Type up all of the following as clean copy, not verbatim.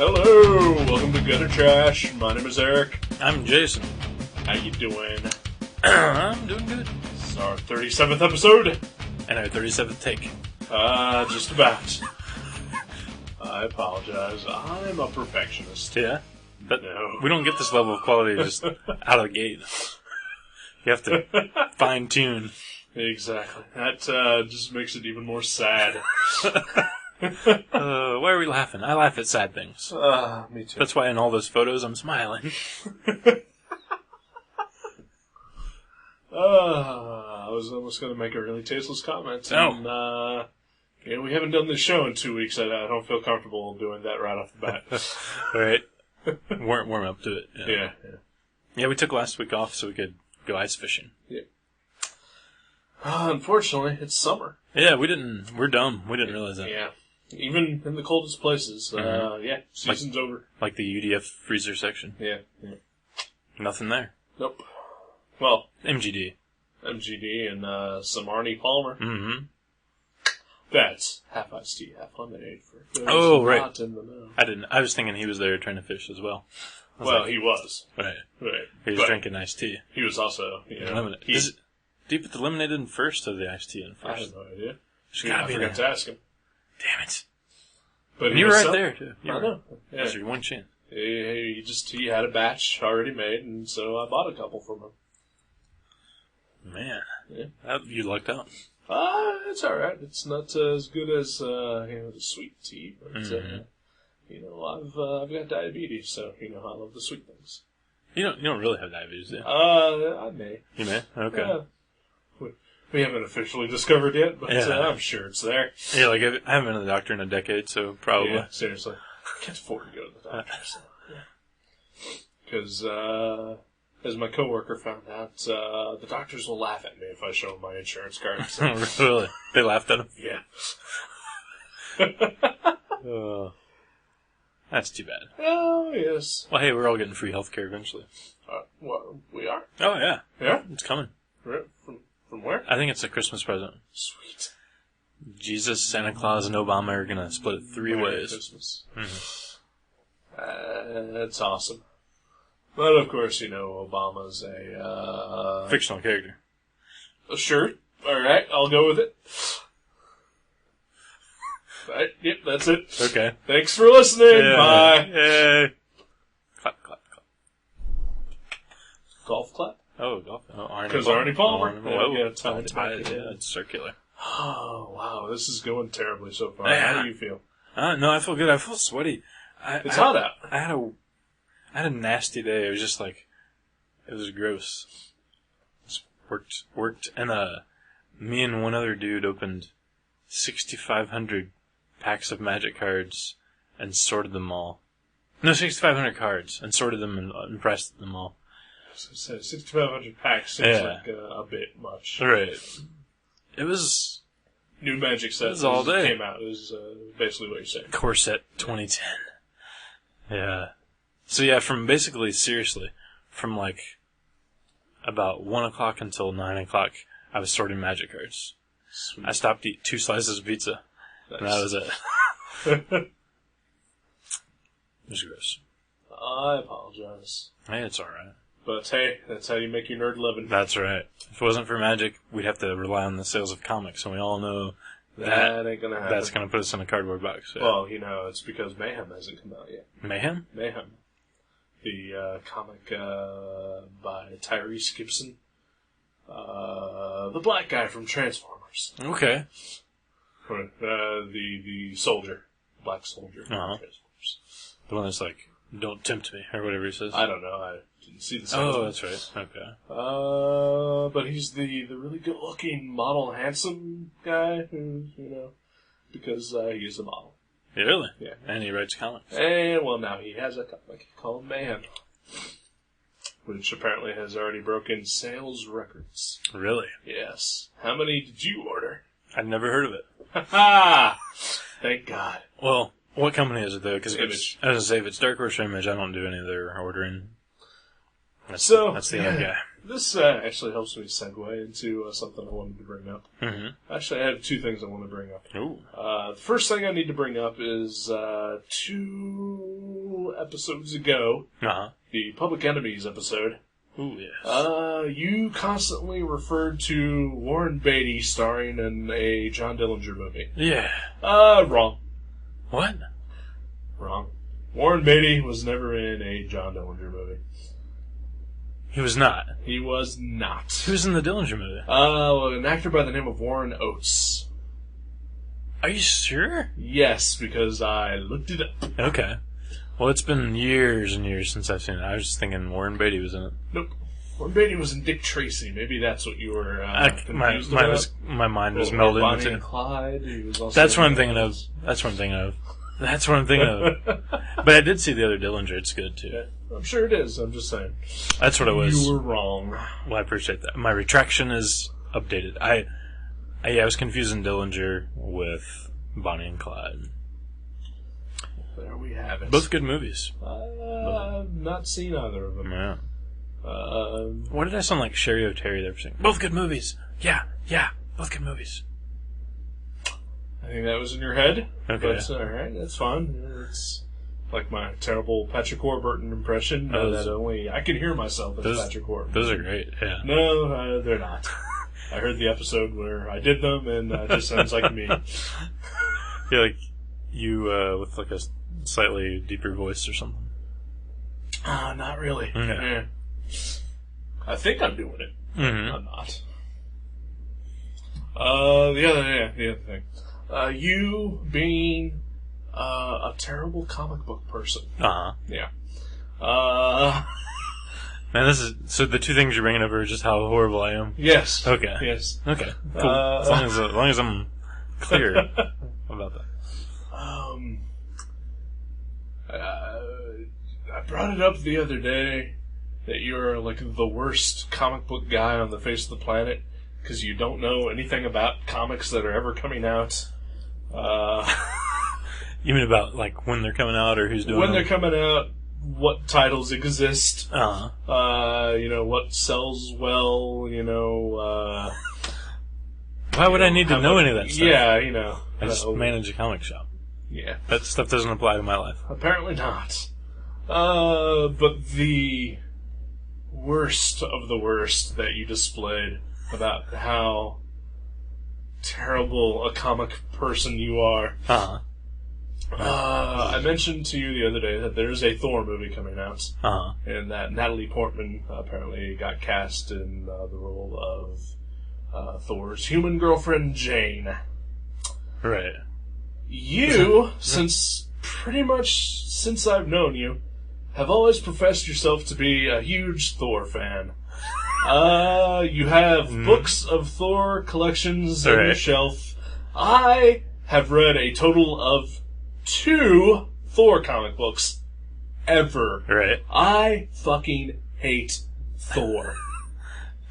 Hello, welcome to Gutter Trash. My name is Eric. I'm Jason. How you doing? I'm doing good. This is our 37th episode. And our 37th take. Just about. I apologize. I'm a perfectionist. Yeah? But No. we don't get this level of quality just out of the gate. You have to fine-tune. Exactly. That just makes it even more sad. Why are we laughing? I laugh at sad things. Me too. That's why in all those photos I'm smiling. I was almost going to make a really tasteless comment. And, we haven't done this show in 2 weeks. I don't feel comfortable doing that right off the bat. Right. Warm up to it. Yeah. Yeah, we took last week off so we could go ice fishing. Yeah. Unfortunately, it's summer. Yeah, we're dumb. We didn't realize that. Yeah. Even in the coldest places. Season's over. Like the UDF freezer section. Yeah. Nothing there. Nope. Well, MGD and some Arnie Palmer. Mm-hmm. That's half iced tea, half lemonade for those right. Not in the know. I was thinking he was there trying to fish as well. He was. Right. Right. He was drinking iced tea. He was also, lemonade. Do you put the lemonade in first or the iced tea in first? I have no idea. I forgot to ask him. Damn it. But and you were right there, too. I know. Yeah. That's your one chance. He had a batch already made, and so I bought a couple from him. Man. Yeah. You lucked out. It's alright. It's not as good as, the sweet tea, but, I've got diabetes, so, I love the sweet things. You don't really have diabetes, do you? I may. You may? Okay. We haven't officially discovered yet, but I'm sure it's there. Yeah, I haven't been to the doctor in a decade, so probably. Yeah, seriously. I can't afford to go to the doctor, so, Because, as my coworker found out, the doctors will laugh at me if I show them my insurance card. So. Really? They laughed at him? Yeah. That's too bad. Oh, yes. Well, hey, we're all getting free healthcare eventually. We are? Oh, yeah. Yeah? It's coming. From where? I think it's a Christmas present. Sweet. Jesus, Santa Claus, and Obama are going to split it three ways. Christmas. Mm-hmm. That's awesome. But, of course, Obama's a, fictional character. Sure. Alright, I'll go with it. Right, yep, that's it. Okay. Thanks for listening. Yeah. Bye. Yay. Clap, clap, clap. Golf clap? Oh, golf. Oh, Arnie. Because Arnie Palmer. Tied. Yeah, it's circular. Oh, wow. This is going terribly so far. Yeah. How do you feel? No, I feel good. I feel sweaty. It's hot out. I had a nasty day. It was just it was gross. Just worked, and me and one other dude opened 6,500 packs of Magic cards and sorted them all. No, 6,500 cards and sorted them and pressed them all. So 6,500 packs seems like a bit much. Right. It was new Magic set. It was all day. Came out. It was basically what you're saying. Core set 2010. Yeah. So yeah, seriously, from about 1 o'clock until 9 o'clock, I was sorting Magic cards. Sweet. I stopped to eat 2 slices of pizza. Nice. And that was it. It was gross. I apologize. Hey, it's alright. But hey, that's how you make your nerd living. That's right. If it wasn't for Magic, we'd have to rely on the sales of comics, and we all know that ain't gonna happen. That's gonna put us in a cardboard box. Yeah. Well, it's because Mayhem hasn't come out yet. Mayhem? Mayhem. The comic by Tyrese Gibson. The black guy from Transformers. Okay. The soldier. Black soldier from Transformers. The one that's don't tempt me, or whatever he says. I don't know. I didn't see the Oh, that's right. Okay. But he's the really good-looking, model, handsome guy who, because he's a model. Yeah, really? Yeah. And he writes comics. And, now he has a comic called Mayhem, which apparently has already broken sales records. Really? Yes. How many did you order? I'd never heard of it. Ha-ha! Thank God. Well, what company is it, though? Because Image. I was going to say, if it's Dark Horse or Image, I don't do any of their ordering. That's the other guy. This actually helps me segue into something I wanted to bring up. Mm-hmm. Actually, I have 2 things I want to bring up. Ooh. The first thing I need to bring up is 2 4 episodes ago, the Public Enemies episode, ooh, yes. You constantly referred to Warren Beatty starring in a John Dillinger movie. Yeah. Wrong. What? Wrong. Warren Beatty was never in a John Dillinger movie. He was not. He was not. Who was in the Dillinger movie? An actor by the name of Warren Oates. Are you sure? Yes, because I looked it up. Okay. Well, it's been years and years since I've seen it. I was just thinking Warren Beatty was in it. Nope. Warren Beatty was in Dick Tracy. Maybe that's what you were confused about. My mind was melded Bonnie into... and Clyde. He was also That's what I'm thinking of. That's what I'm thinking of. But I did see the other Dillinger. It's good, too. Yeah, I'm sure it is. I'm just saying. That's what it was. You were wrong. Well, I appreciate that. My retraction is updated. I was confusing Dillinger with Bonnie and Clyde. There we have it. Both good movies. I've not seen either of them. Yeah. What did I sound like Sherry O'Terry there for saying? Both good movies. Yeah, both good movies. I think that was in your head. Okay. But, alright, that's fine. It's like my terrible Patrick Warburton impression. That only I can hear myself as Patrick Warburton. Those are great, yeah. No, they're not. I heard the episode where I did them, and it just sounds like me. Yeah, like you with like a slightly deeper voice or something. Not really. Okay. Yeah. I think I'm doing it. Mm-hmm. I'm not. The other thing. You being a terrible comic book person. Yeah. Man, so the two things you're bringing up are just how horrible I am. Yes. Okay. Yes. Okay. Cool. As long as I'm clear about that. I brought it up the other day that you're like the worst comic book guy on the face of the planet because you don't know anything about comics that are ever coming out. You mean about like when they're coming out or who's doing them? When they're coming out, what titles exist, what sells well, Why would I need to know any of that stuff? Yeah, I just manage a comic shop. Yeah. That stuff doesn't apply to my life. Apparently not. But the worst of the worst that you displayed about how terrible a comic person you are. I mentioned to you the other day that there's a Thor movie coming out, and that Natalie Portman apparently got cast in the role of Thor's human girlfriend, Jane. Right. You, since I've known you, have always professed yourself to be a huge Thor fan. You have books of Thor collections on your shelf. I have read a total of 2 Thor comic books ever. Right. I fucking hate Thor.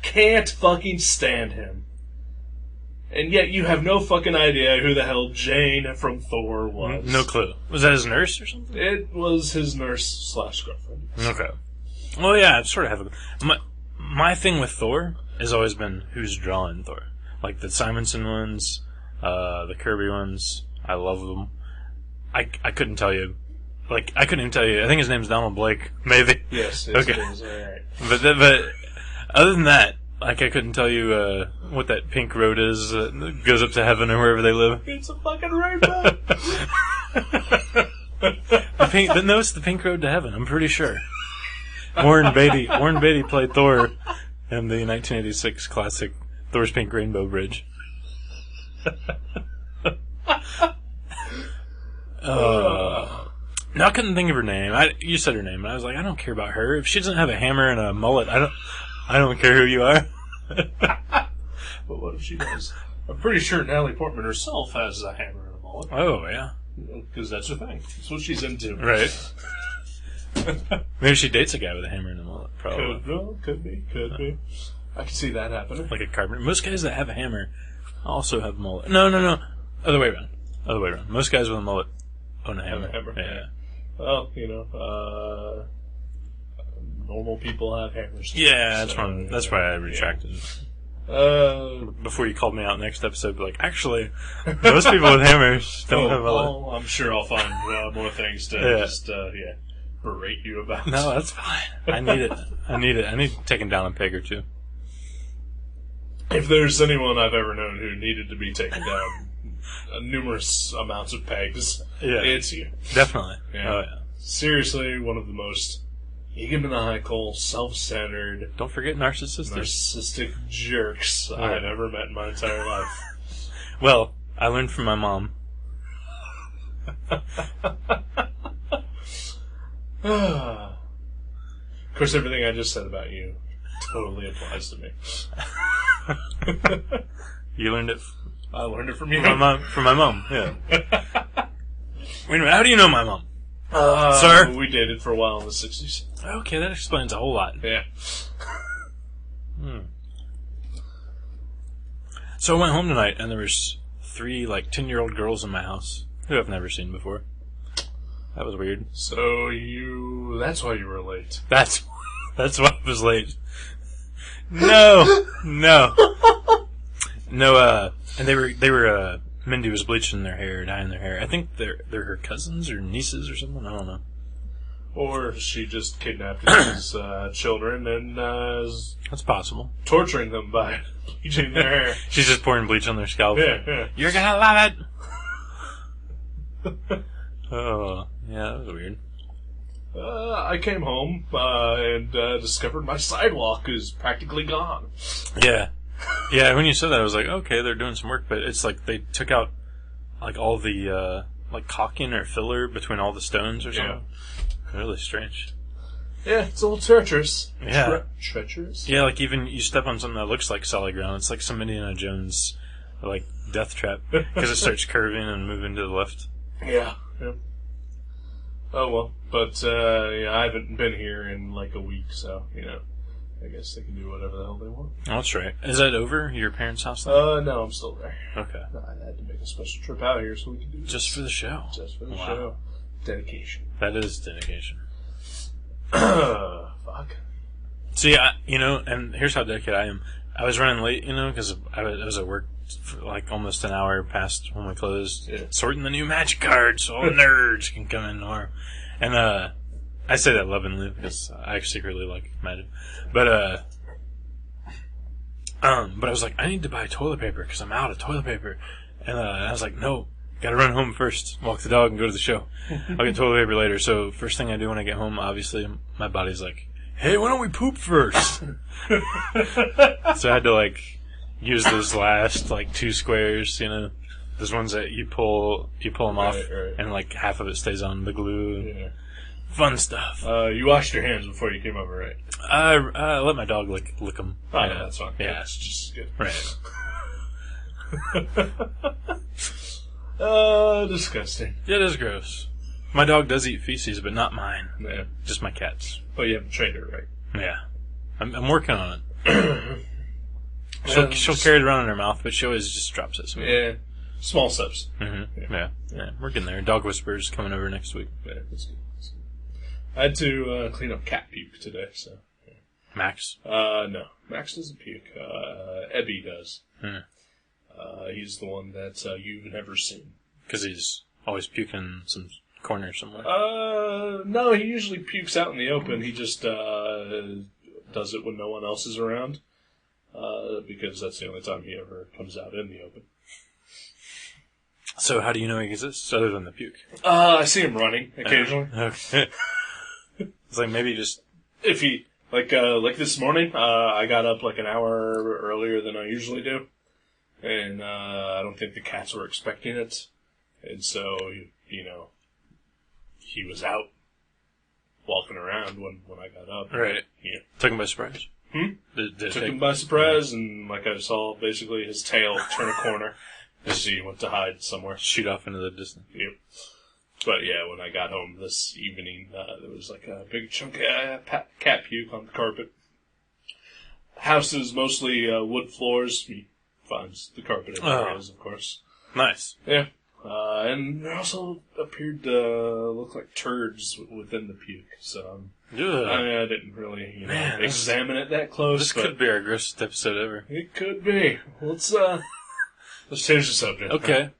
Can't fucking stand him. And yet you have no fucking idea who the hell Jane from Thor was. No clue. Was that his nurse or something? It was his nurse/girlfriend. Okay. Well, yeah, I sort of have my thing with Thor has always been who's drawing Thor. Like the Simonson ones, the Kirby ones. I love them. I couldn't tell you. Like, I couldn't even tell you. I think his name's Donald Blake, maybe. Yes, okay. It is. All right. But other than that, like, I couldn't tell you what that pink road is that goes up to heaven or wherever they live. It's a fucking rainbow. No, it's the pink road to heaven. I'm pretty sure. Warren Beatty played Thor in the 1986 classic Thor's Pink Rainbow Bridge. No, I couldn't think of her name. You said her name, and I was like, I don't care about her. If she doesn't have a hammer and a mullet, I don't care who you are. But what if she does? I'm pretty sure Natalie Portman herself has a hammer and a mullet. Oh, yeah. Because that's her thing. That's what she's into. Right. Maybe she dates a guy with a hammer and a mullet, probably. Could be. I can see that happening. Like a carpenter. Most guys that have a hammer also have a mullet. No. Other way around. Most guys with a mullet own a hammer. Yeah. Well, normal people have hammers. Yeah, that's why I retracted it. Before you called me out next episode, like, actually, most people with hammers don't have mullet. I'm sure I'll find more things to berate you about. No, that's fine. I need it. I need taken down a peg or two. If there's anyone I've ever known who needed to be taken down numerous amounts of pegs, it's you. Definitely. Yeah. Oh, yeah. Seriously, one of the most egomaniacal, self-centered, Don't forget narcissistic jerks I've ever met in my entire life. Well, I learned from my mom. Of course, everything I just said about you totally applies to me. You learned it? I learned it from you. From my mom, yeah. Wait a minute, how do you know my mom? Sir? We dated for a while in the 60s. Okay, that explains a whole lot. Yeah. So I went home tonight, and there was 3, 10-year-old girls in my house who I've never seen before. That was weird. So that's why you were late. That's why I was late. No. And they were, Mindy was bleaching their hair, dyeing their hair. I think they're her cousins or nieces or something, I don't know. Or she just kidnapped these children and is That's possible. torturing them by bleaching their hair. She's just pouring bleach on their scalp. Yeah. You're gonna love it! Oh, yeah, that was weird. I came home and discovered my sidewalk is practically gone. Yeah. Yeah, when you said that, I was like, okay, they're doing some work, but it's like they took out, all the, caulking or filler between all the stones or something. Yeah. Really strange. Yeah, it's a little treacherous. Yeah. Treacherous? Yeah, even you step on something that looks like solid ground. It's like some Indiana Jones, death trap. Because it starts curving and moving to the left. Yeah. Oh, well. But, I haven't been here in, a week, so, I guess they can do whatever the hell they want. Oh, that's right. Is that over, your parents' house now? No, I'm still there. Okay. I had to make a special trip out here so we could do this. Just for the show? Just for the show. Dedication. That is dedication. Fuck. See, and here's how dedicated I am. I was running late, because I was at work for almost an hour past when we closed, sorting the new magic cards so all the nerds can come in tomorrow. And I say that lovingly because I secretly like magic. But I was like, I need to buy toilet paper because I'm out of toilet paper. And I was like, no, gotta run home first, walk the dog, and go to the show. I'll get toilet paper later. So first thing I do when I get home, obviously, my body's like, hey, why don't we poop first? So I had to use those last 2 squares, those ones that you pull them off, right. and half of it stays on the glue. Yeah. Fun stuff. You washed your hands before you came over, right? I let my dog lick them. Oh, yeah, that's fine. Yeah, it's just good. Right. Disgusting. Yeah, it is gross. My dog does eat feces, but not mine. Yeah. Just my cat's. But you haven't trained her, right? Yeah. I'm working on it. She'll carry it around in her mouth, but she always just drops it. Yeah. Small steps. Mm-hmm. Yeah. We're getting there. Dog Whisperer's coming over next week. Yeah, that's good. I had to clean up cat puke today, so. Yeah. Max? No. Max doesn't puke. Ebby does. Hmm. He's the one that you've never seen. Because he's always puking in some corner somewhere. No, he usually pukes out in the open. He just does it when no one else is around. Because that's the only time he ever comes out in the open. So how do you know he exists, other than the puke? I see him running, occasionally. Okay. It's maybe just... If he... Like this morning, I got up an hour earlier than I usually do. And I don't think the cats were expecting it. And so, he was out walking around when I got up. Right. Yeah. Took him by surprise? Took him by surprise, and I saw basically his tail turn a corner as he went to hide somewhere. Shoot off into the distance. Yep. But yeah, when I got home this evening, there was a big chunk of cat puke on the carpet. House is mostly wood floors. He finds the carpet in areas, of course. Nice. Yeah. And there also appeared to look like turds within the puke. So I didn't really, examine it that close. This could be our grossest episode ever. It could be. Let's change the subject. Okay.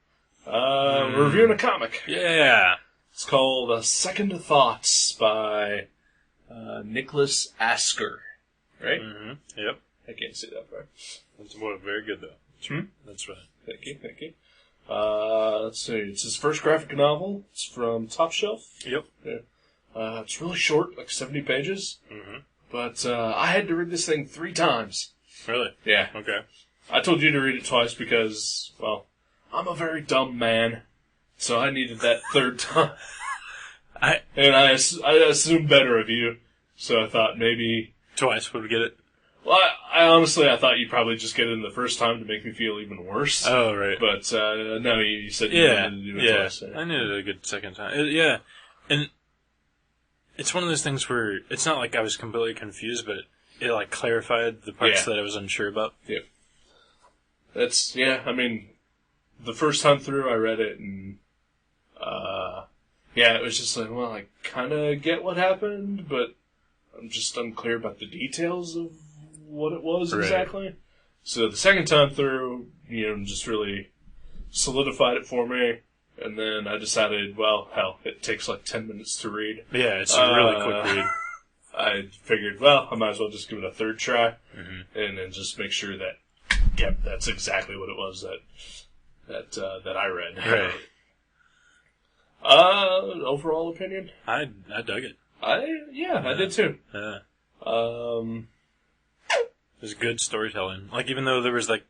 We're reviewing a comic. Yeah. It's called Second Thoughts by Niklas Asker. Right? Mm-hmm. Yep. I can't say that part. That's very good, though. That's right. Thank you. Let's see. It's his first graphic novel. It's from Top Shelf. Yep. Yeah. It's really short, like 70 pages. Mm-hmm. But I had to read this thing 3 times. Really? Yeah. Okay. I told you to read it twice because, well, I'm a very dumb man. So I needed that 3rd time. I assumed better of you. So I thought maybe... Twice would get it? Well, I honestly thought you'd probably just get it in the first time to make me feel even worse. Oh, right. But, no, you said you needed to do it twice. I needed a good second time. And it's one of those things where it's not like I was completely confused, but it like clarified the parts that I was unsure about. Yeah. I mean, the first time through I read it and, it was just like, well, I kind of get what happened, but I'm just unclear about the details of what it was exactly. So the second time through, just really solidified it for me. And then I decided, well, hell, it takes like 10 minutes to read. Yeah, it's a really quick read. I figured, well, I might as well just give it a 3rd try. Mm-hmm. And then just make sure that, that's exactly what it was that I read. Right. Overall opinion? I dug it. I did too. Yeah. There's good storytelling. Like, even though there was, like,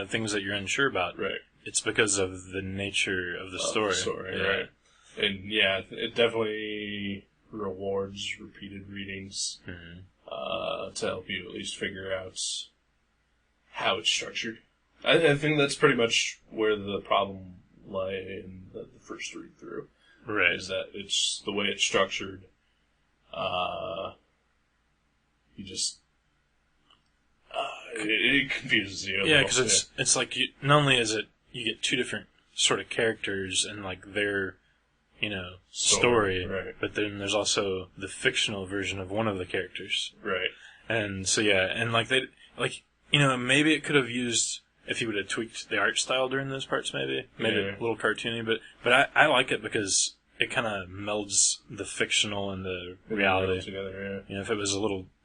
things that you're unsure about. Right. It's because of the nature of the story. Right. And, it definitely rewards repeated readings to help you at least figure out how it's structured. I think that's pretty much where the problem lay in the first read-through. Right. Is that it's the way it's structured. You just... it confuses you. Yeah, because it's like, not only is it, you get 2 different sort of characters and, like, their, story, right. But then there's also the fictional version of one of the characters. Right. And so, and, like, maybe it could have used, if you would have tweaked the art style during those parts, maybe a little cartoony, but I like it because it kind of melds the fictional and the reality together, yeah.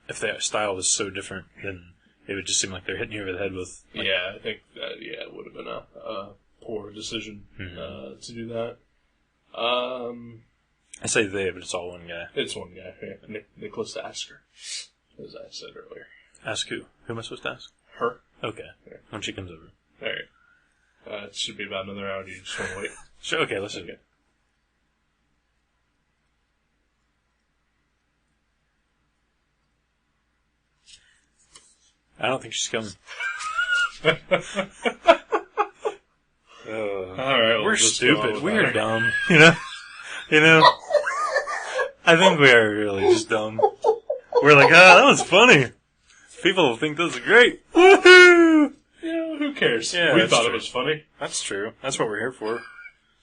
If the style was so different, then it would just seem like they're hitting you over the head with... Like, I think that, it would have been a poor decision to do that. I say they, but it's all one guy. It's one guy, yeah. Niklas Asker, as I said earlier. Ask who? Who am I supposed to ask? Her. Okay. Yeah. When she comes over. Alright. It should be about another hour. Do you just want to wait? Sure, okay, let's do it. I don't think she's coming. Alright, we're stupid. We're dumb. You know? I think we are really just dumb. We're like, that was funny. People will think this is great. Woohoo! Who cares? Yeah, we thought it was funny. That's true. That's what we're here for.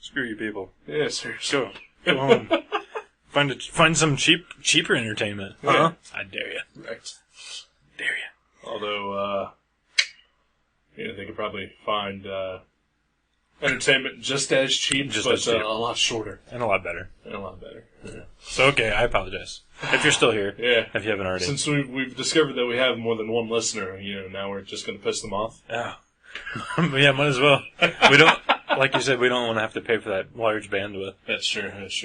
Screw you people. Yeah, seriously. Go home. Find some cheaper entertainment. Yeah. I dare you. Right. Dare you. Although, they could probably find entertainment just as cheap, but a lot shorter. And a lot better. Yeah. So, okay, I apologize. If you're still here. Yeah. If you haven't already. Since we've discovered that we have more than one listener, now we're just going to piss them off. Yeah. Yeah, might as well. We don't, like you said, we don't want to have to pay for that large bandwidth. That's true. It's,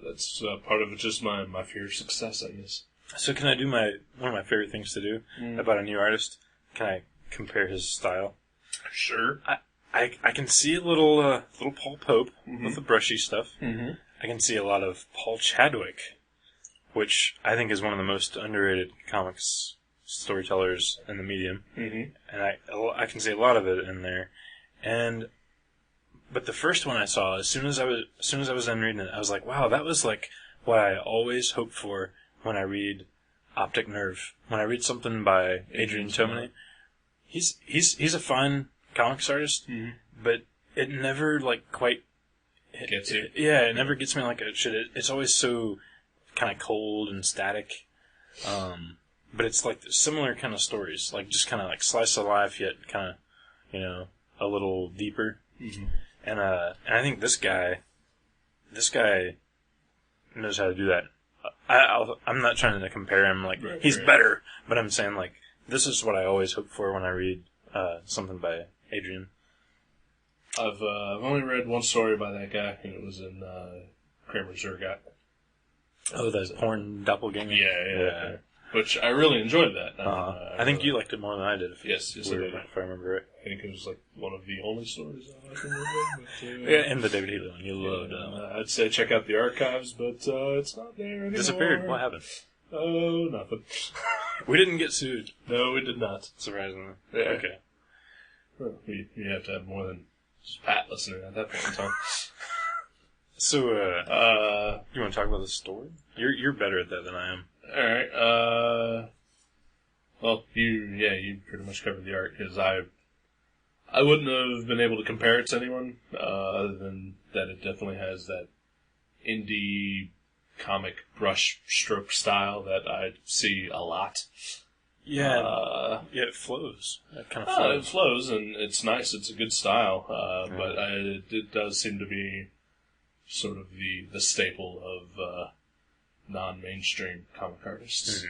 that's part of it, just my fear of success, I guess. So can I do one of my favorite things to do about a new artist? Can I compare his style? Sure. I can see a little Paul Pope with the brushy stuff. Mm-hmm. I can see a lot of Paul Chadwick, which I think is one of the most underrated comics storytellers in the medium. Mm-hmm. And I can see a lot of it in there. But the first one I saw, as soon as I was done reading it, I was like, wow, that was like what I always hope for when I read Optic Nerve. When I read something by Adrian Tomine, he's a fine comics artist, but it never quite gets you. Yeah, it never gets me like it should. It's always so kind of cold and static. But it's like similar kind of stories, like just kind of like slice of life, yet kind of, a little deeper. Mm-hmm. And I think this guy knows how to do that. I'm not trying to compare him, like, he's better, but I'm saying, like, this is what I always hope for when I read something by Adrian. I've only read one story by that guy, and it was in Kramer's Zergot. Oh, the porn doppelganger? Yeah. Which I really enjoyed that. I think you liked it more than I did. Yes, I did. If I remember right. I think it was like one of the only stories I can remember. But, yeah, and the David Healy one. You loved it. I'd say check out the archives, but it's not there anymore. Disappeared. What happened? Oh, nothing. We didn't get sued. No, we did not. Surprisingly. Yeah. Okay. Well, you have to have more than just Pat listening at that point in time. So, you want to talk about the story? You're better at that than I am. Alright, well, you pretty much covered the art, because I wouldn't have been able to compare it to anyone, other than that it definitely has that indie comic brush stroke style that I see a lot. Yeah, it flows. It kind of flows. It flows, and it's nice, it's a good style, but it does seem to be sort of the staple of, non-mainstream comic artists.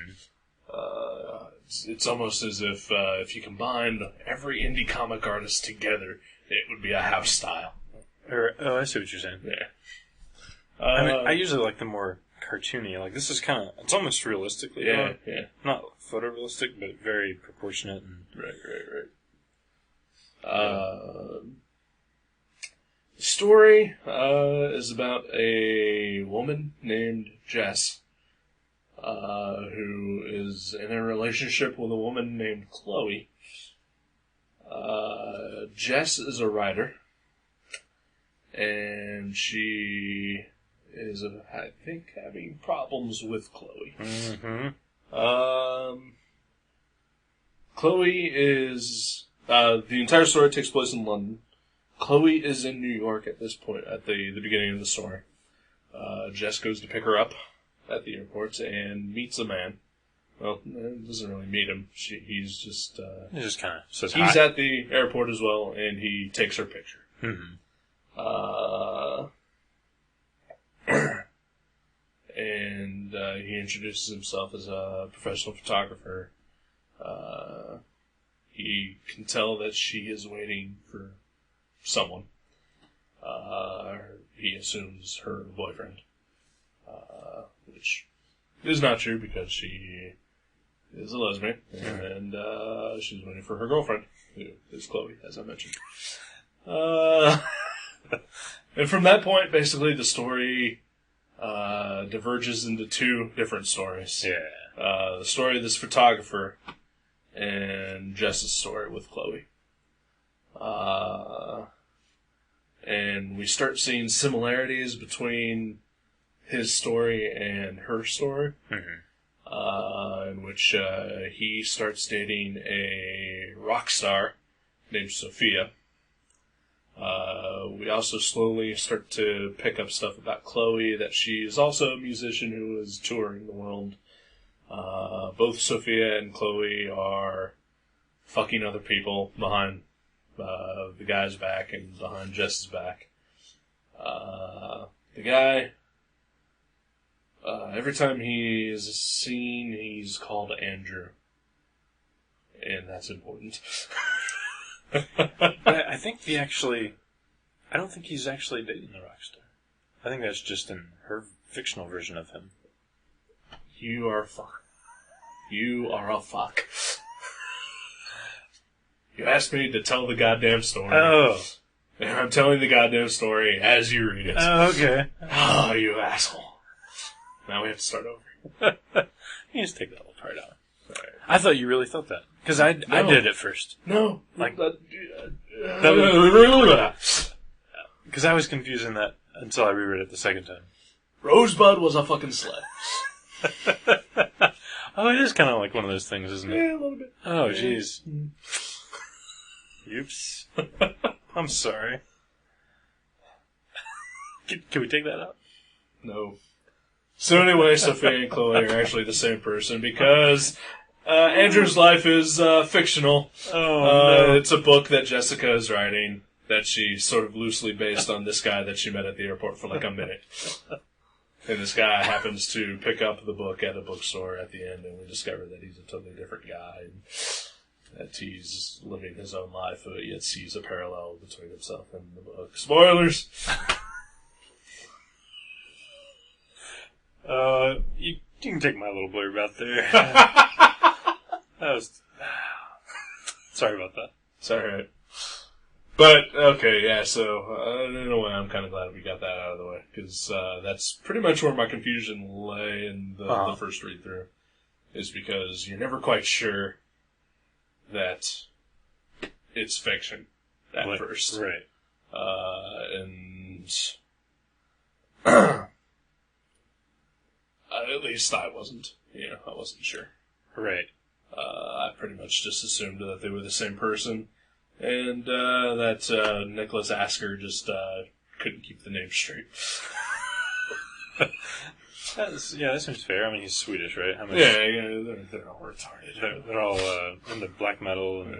Mm-hmm. It's almost as if you combined every indie comic artist together, it would be a house style. I see what you're saying. Yeah. I usually like the more cartoony. Like, this is kind of, it's almost realistically done. Yeah. Not photorealistic, but very proportionate. And Right. The story is about a woman named Jess, who is in a relationship with a woman named Chloe. Jess is a writer, and she is, I think, having problems with Chloe. mm-hmm. Chloe is... the entire story takes place in London. Chloe is in New York at this point, at the beginning of the story. Jess goes to pick her up at the airport and meets a man. Well, doesn't really meet him. He's just... he just kind of says he's hi. at the airport as well, and he takes her picture. Mm-hmm. And he introduces himself as a professional photographer. He can tell that she is waiting for someone. He assumes her boyfriend. Which is not true because she is a lesbian. And she's waiting for her girlfriend, who is Chloe, as I mentioned. And from that point, basically, the story diverges into two different stories. Yeah. The story of this photographer and Jess's story with Chloe. And we start seeing similarities between his story and her story. Mm-hmm. In which he starts dating a rock star named Sophia. We also slowly start to pick up stuff about Chloe, that she is also a musician who is touring the world. Both Sophia and Chloe are fucking other people behind the guy's back and behind Jess's back. The guy, every time he is seen, he's called Andrew. And that's important. I think I don't think he's actually dating the rock star. I think that's just in her fictional version of him. You are a fuck. You are a fuck. You asked me to tell the goddamn story. Oh. And I'm telling the goddamn story as you read it. Oh, okay. Oh, you asshole. Now we have to start over. You just take that little part out. Right. I thought you really thought that. Because I did it first. No. Like, that because I was confusing that until I reread it the second time. Rosebud was a fucking sled. Oh, it is kind of like one of those things, isn't it? Yeah, a little bit. Oh, jeez. Oops. I'm sorry. Can we take that out? No. So anyway, Sophia and Chloe are actually the same person because Andrew's life is fictional. Oh, no. It's a book that Jessica is writing, that she's sort of loosely based on this guy that she met at the airport for like a minute. And this guy happens to pick up the book at a bookstore at the end, and we discover that he's a totally different guy, and that he's living his own life, but yet sees a parallel between himself and the book. Spoilers! You can take my little blurb out there. That was... Sorry about that. It's alright. But, okay, yeah, so, in a way, I'm kind of glad we got that out of the way, because that's pretty much where my confusion lay in the first read-through, is because you're never quite sure that it's fiction at first. Right. And at least I wasn't. I wasn't sure. Right. I pretty much just assumed that they were the same person, and that Niklas Asker just couldn't keep the name straight. That seems fair. I mean, he's Swedish, right? Yeah, they're all retarded. They're all into black metal and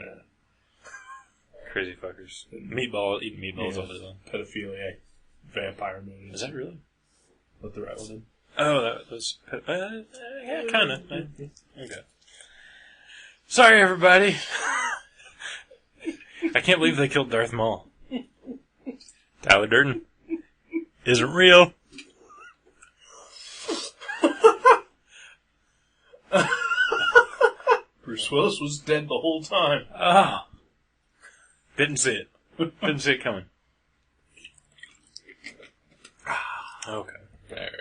crazy fuckers. Eating meatballs all day long. Pedophilia, vampire movies. Is that really? Let the right one in. Oh, that was... yeah, kind of. Okay. Sorry, everybody. I can't believe they killed Darth Maul. Tyler Durden isn't real. Bruce Willis was dead the whole time. Oh. Didn't see it. Didn't see it coming. Okay. Alright.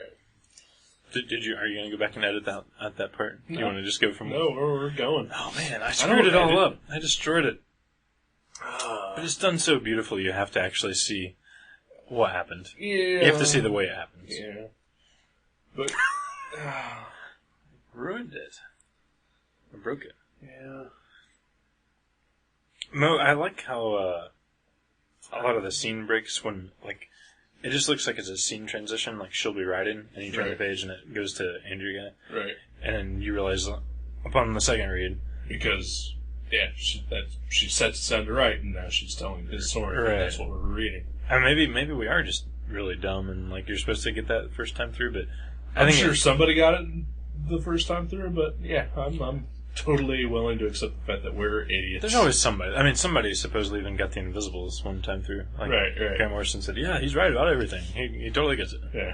Are you going to go back and edit that part? No. You want to just go from... No, we're going. Oh, man, I screwed it all up. I destroyed it. But it's done so beautifully, you have to actually see what happened. Yeah. You have to see the way it happens. Yeah. But... Ruined it. I broke it. Yeah. Mo, I like how a lot of the scene breaks when, like, it just looks like it's a scene transition, like she'll be riding, and you turn the page and it goes to Andrew again. Right. And then you realize upon the second read... Because, yeah, she sets it down to write, and now she's telling his story. Right. That's what we're reading. And maybe we are just really dumb, and, like, you're supposed to get that the first time through, but... I'm sure somebody got it the first time through, but, yeah, I'm totally willing to accept the fact that we're idiots. There's always somebody. I mean, somebody supposedly even got the Invisibles one time through. Like, right. Grant Morrison said, yeah, he's right about everything. He totally gets it. Yeah.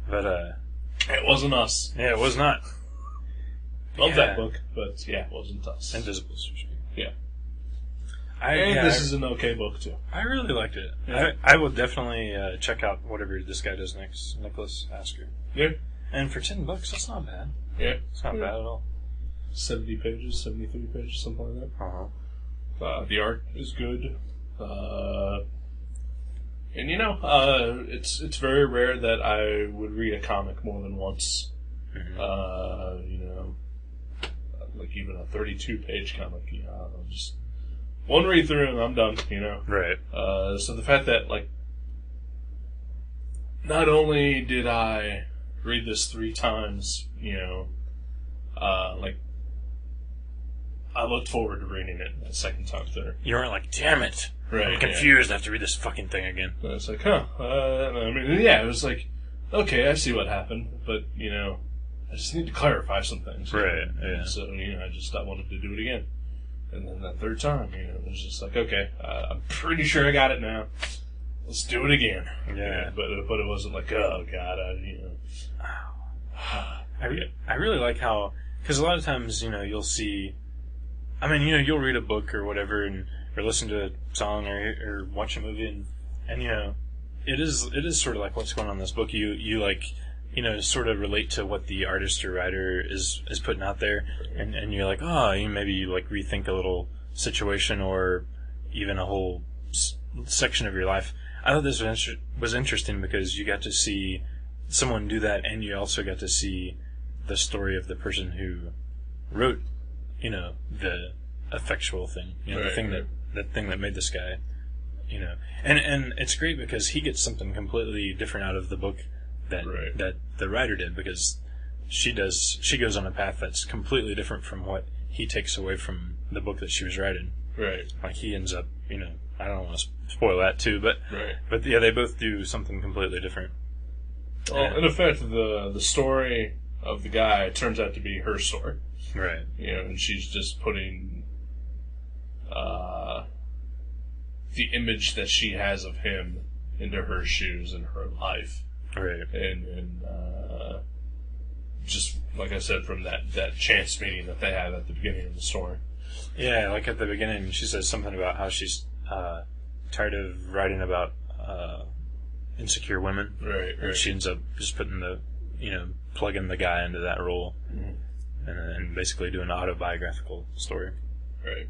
But, it wasn't us. Yeah, it was not. Love that book, but, yeah, it wasn't us. Invisibles, for sure. Yeah. This is an okay book, too. I really liked it. Yeah. I will definitely check out whatever this guy does next, Niklas Asker. Yeah. And for $10, that's not bad. Yeah. It's not bad at all. 70 pages, 73 pages, something like that. Uh-huh. The art is good. And it's very rare that I would read a comic more than once. Mm-hmm. Like even a 32-page comic, just one read through and I'm done, Right. So the fact that, like, not only did I read this 3 times, like, I looked forward to reading it a second time through. You weren't like, damn it. Right, I'm confused. I have to read this fucking thing again. And it's like, it was like, okay, I see what happened, but, I just need to clarify some things. Right, yeah. So, I wanted to do it again. And then that third time, it was just like, okay, I'm pretty sure I got it now. Let's do it again. Yeah. But it wasn't like, oh, God, I really like how, because a lot of times, you'll see, you'll read a book or whatever, or listen to a song or watch a movie, and it is sort of like what's going on in this book. You like, sort of relate to what the artist or writer is putting out there, and you're like, maybe you like rethink a little situation or even a whole section of your life. I thought this was interesting because you got to see someone do that, and you also got to see the story of the person who wrote, the effectual thing, the thing that made this guy, and it's great because he gets something completely different out of the book that the writer did, because she goes on a path that's completely different from what he takes away from the book that she was writing. Right. Like he ends up, I don't want to spoil that too, but Right. but yeah, they both do something completely different. Well, in effect, the story of the guy turns out to be her story. Right. And she's just putting the image that she has of him into her shoes and her life. Right. And just, like I said, from that chance meeting that they had at the beginning of the story. Yeah, like at the beginning, she says something about how she's tired of writing about insecure women. Right. And she ends up just putting plugging the guy into that role. Mm-hmm. And basically doing an autobiographical story. Right.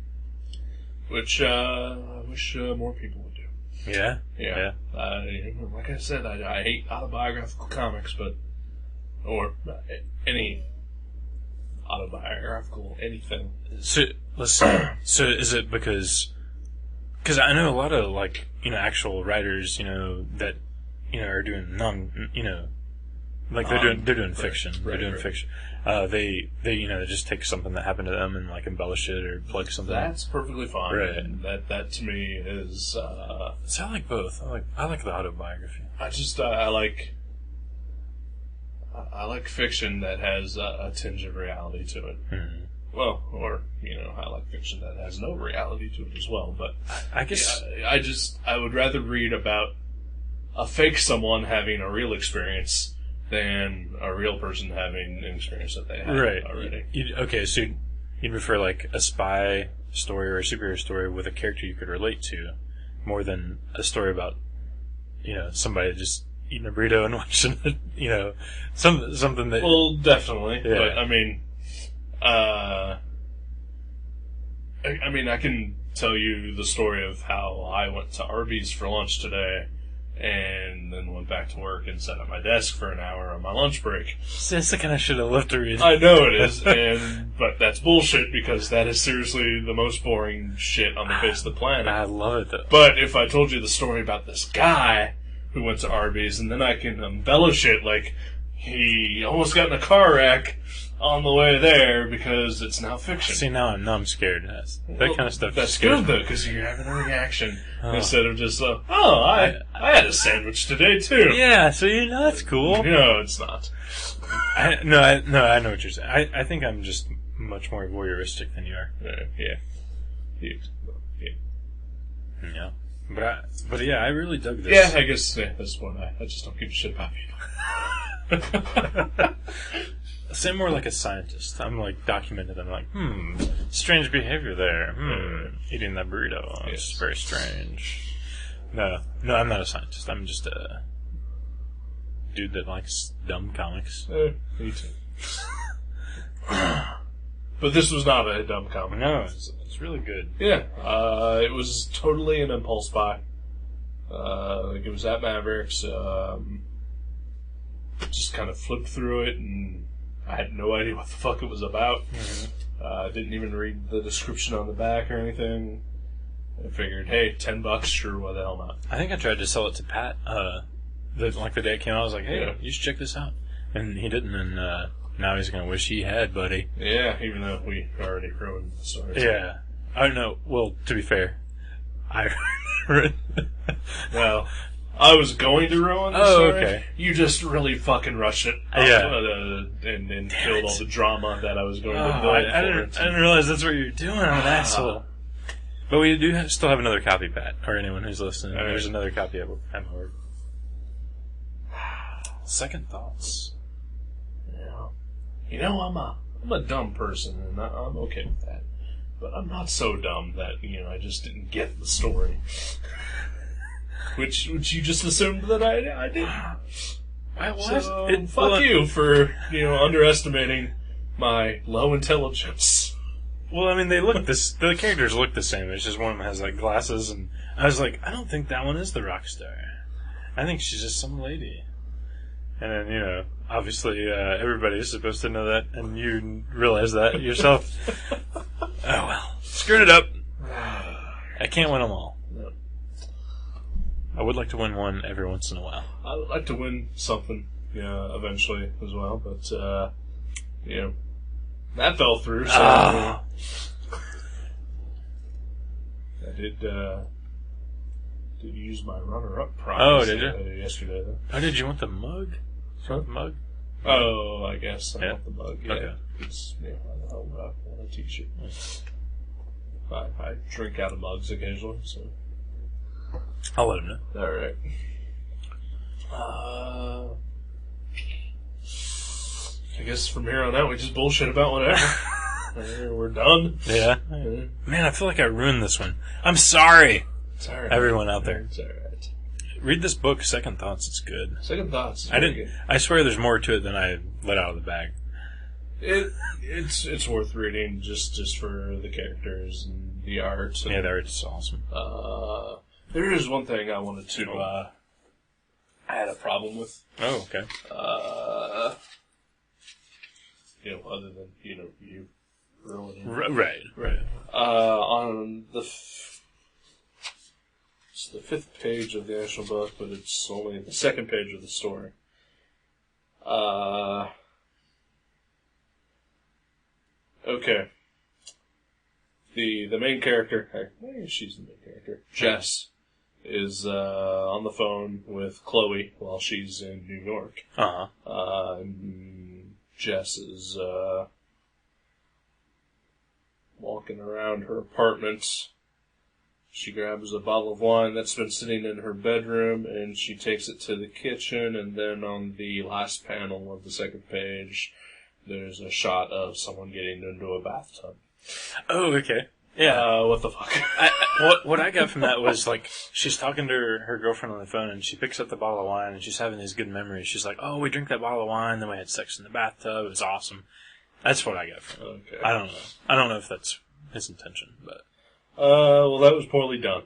Which I wish more people would do. Yeah? Yeah. Like I said, I hate autobiographical comics, or any autobiographical anything. So, let's see. So is it because I know a lot of, actual writers, that, are doing like they're doing fiction. They're doing fiction. They just take something that happened to them and embellish it or plug something. That's perfectly fine. Right. And that to me is. So I like both. I like the autobiography. I like fiction that has a tinge of reality to it. Mm-hmm. Well, or I like fiction that has no reality to it as well. But I guess I would rather read about a fake someone having a real experience than a real person having an experience that they have already. So you'd prefer a spy story or a superhero story with a character you could relate to more than a story about somebody just eating a burrito and watching it, something that. Well, definitely, yeah. But I can tell you the story of how I went to Arby's for lunch today. And then went back to work and sat at my desk for an hour on my lunch break. That's the kind of shit I love to read. I know it is, but that's bullshit because that is seriously the most boring shit on the face of the planet. I love it though. But if I told you the story about this guy who went to Arby's, and then I can embellish it like he almost got in a car wreck on the way there because it's now fiction. See, now I'm scared. That kind of stuff. That's good though, because you're having a reaction instead of just I had a sandwich today too. Yeah, so that's cool. No, it's not. I know what you're saying. I think I'm just much more voyeuristic than you are. Yeah. But yeah, I really dug this. Yeah, I guess that's one. I just don't give a shit about people. Say more like a scientist. I'm documented. I'm strange behavior there. Eating that burrito. It's very strange. No, I'm not a scientist. I'm just a dude that likes dumb comics. Me too. But this was not a dumb comic. No, it's really good. Yeah, it was totally an impulse buy. It was at Mavericks. Just kind of flipped through it, and I had no idea what the fuck it was about. Mm-hmm. Didn't even read the description on the back or anything. I figured, hey, $10, sure, why the hell not? I think I tried to sell it to Pat. The day it came out, I was like, hey, you should check this out. And he didn't, and now he's going to wish he had, buddy. Yeah, even though we already ruined the story. Yeah. I don't know. Well, to be fair, well, I was going to ruin the story. Okay. You just really fucking rushed it. And killed all the drama that I was going to build I didn't realize that's what you're doing. I'm an asshole. But we do still have another copy, Pat, or anyone who's listening. Right. There's another copy at my work. Second thoughts. Yeah. I'm a dumb person, and I'm okay with that. But I'm not so dumb that, I just didn't get the story. Which you just assumed that I did. Fuck you for, underestimating my low intelligence. Well, I mean, the characters look the same. It's just one of them has, glasses, and I was like, I don't think that one is the rock star. I think she's just some lady. And then, obviously, everybody is supposed to know that, and you realize that yourself. Oh, well. Screwed it up. I can't win them all. No. I would like to win one every once in a while. I would like to win something, eventually as well, but, that fell through, so... I did did use my runner-up prize. Oh, did you? Yesterday, though. Oh, did you want the mug? Huh? Mug? Oh, I guess I Yeah. want the mug. Yeah, Okay. because I want a t-shirt. I drink out of mugs occasionally, so. I'll let him know. All right. I guess from here on out we just bullshit about whatever. We're done. Yeah. Man, I feel like I ruined this one. I'm sorry, It's all right. everyone out there. It's all right. Read this book, Second Thoughts. It's good. Second thoughts. I didn't. I swear, there's more to it than I let out of the bag. It's worth reading just for the characters and the art. And, Yeah, the art's awesome. there is one thing I wanted to. I had a problem with. Oh, okay. Other than you ruining. Right. On it's the 5th page of the actual book, but it's only the 2nd page of the story. Okay. The main character, she's the main character, Jess, is on the phone with Chloe while she's in New York. Uh-huh. Jess is walking around her apartment. She grabs a bottle of wine that's been sitting in her bedroom, and she takes it to the kitchen, and then on the last panel of the 2nd page, there's a shot of someone getting into a bathtub. Oh, okay. Yeah. What the fuck? What I got from that was, like, she's talking to her girlfriend on the phone, and she picks up the bottle of wine, and she's having these good memories. She's like, oh, we drank that bottle of wine, then we had sex in the bathtub. It was awesome. That's what I got from it. Okay. I don't know. I don't know if that's his intention, but... Well, that was poorly done.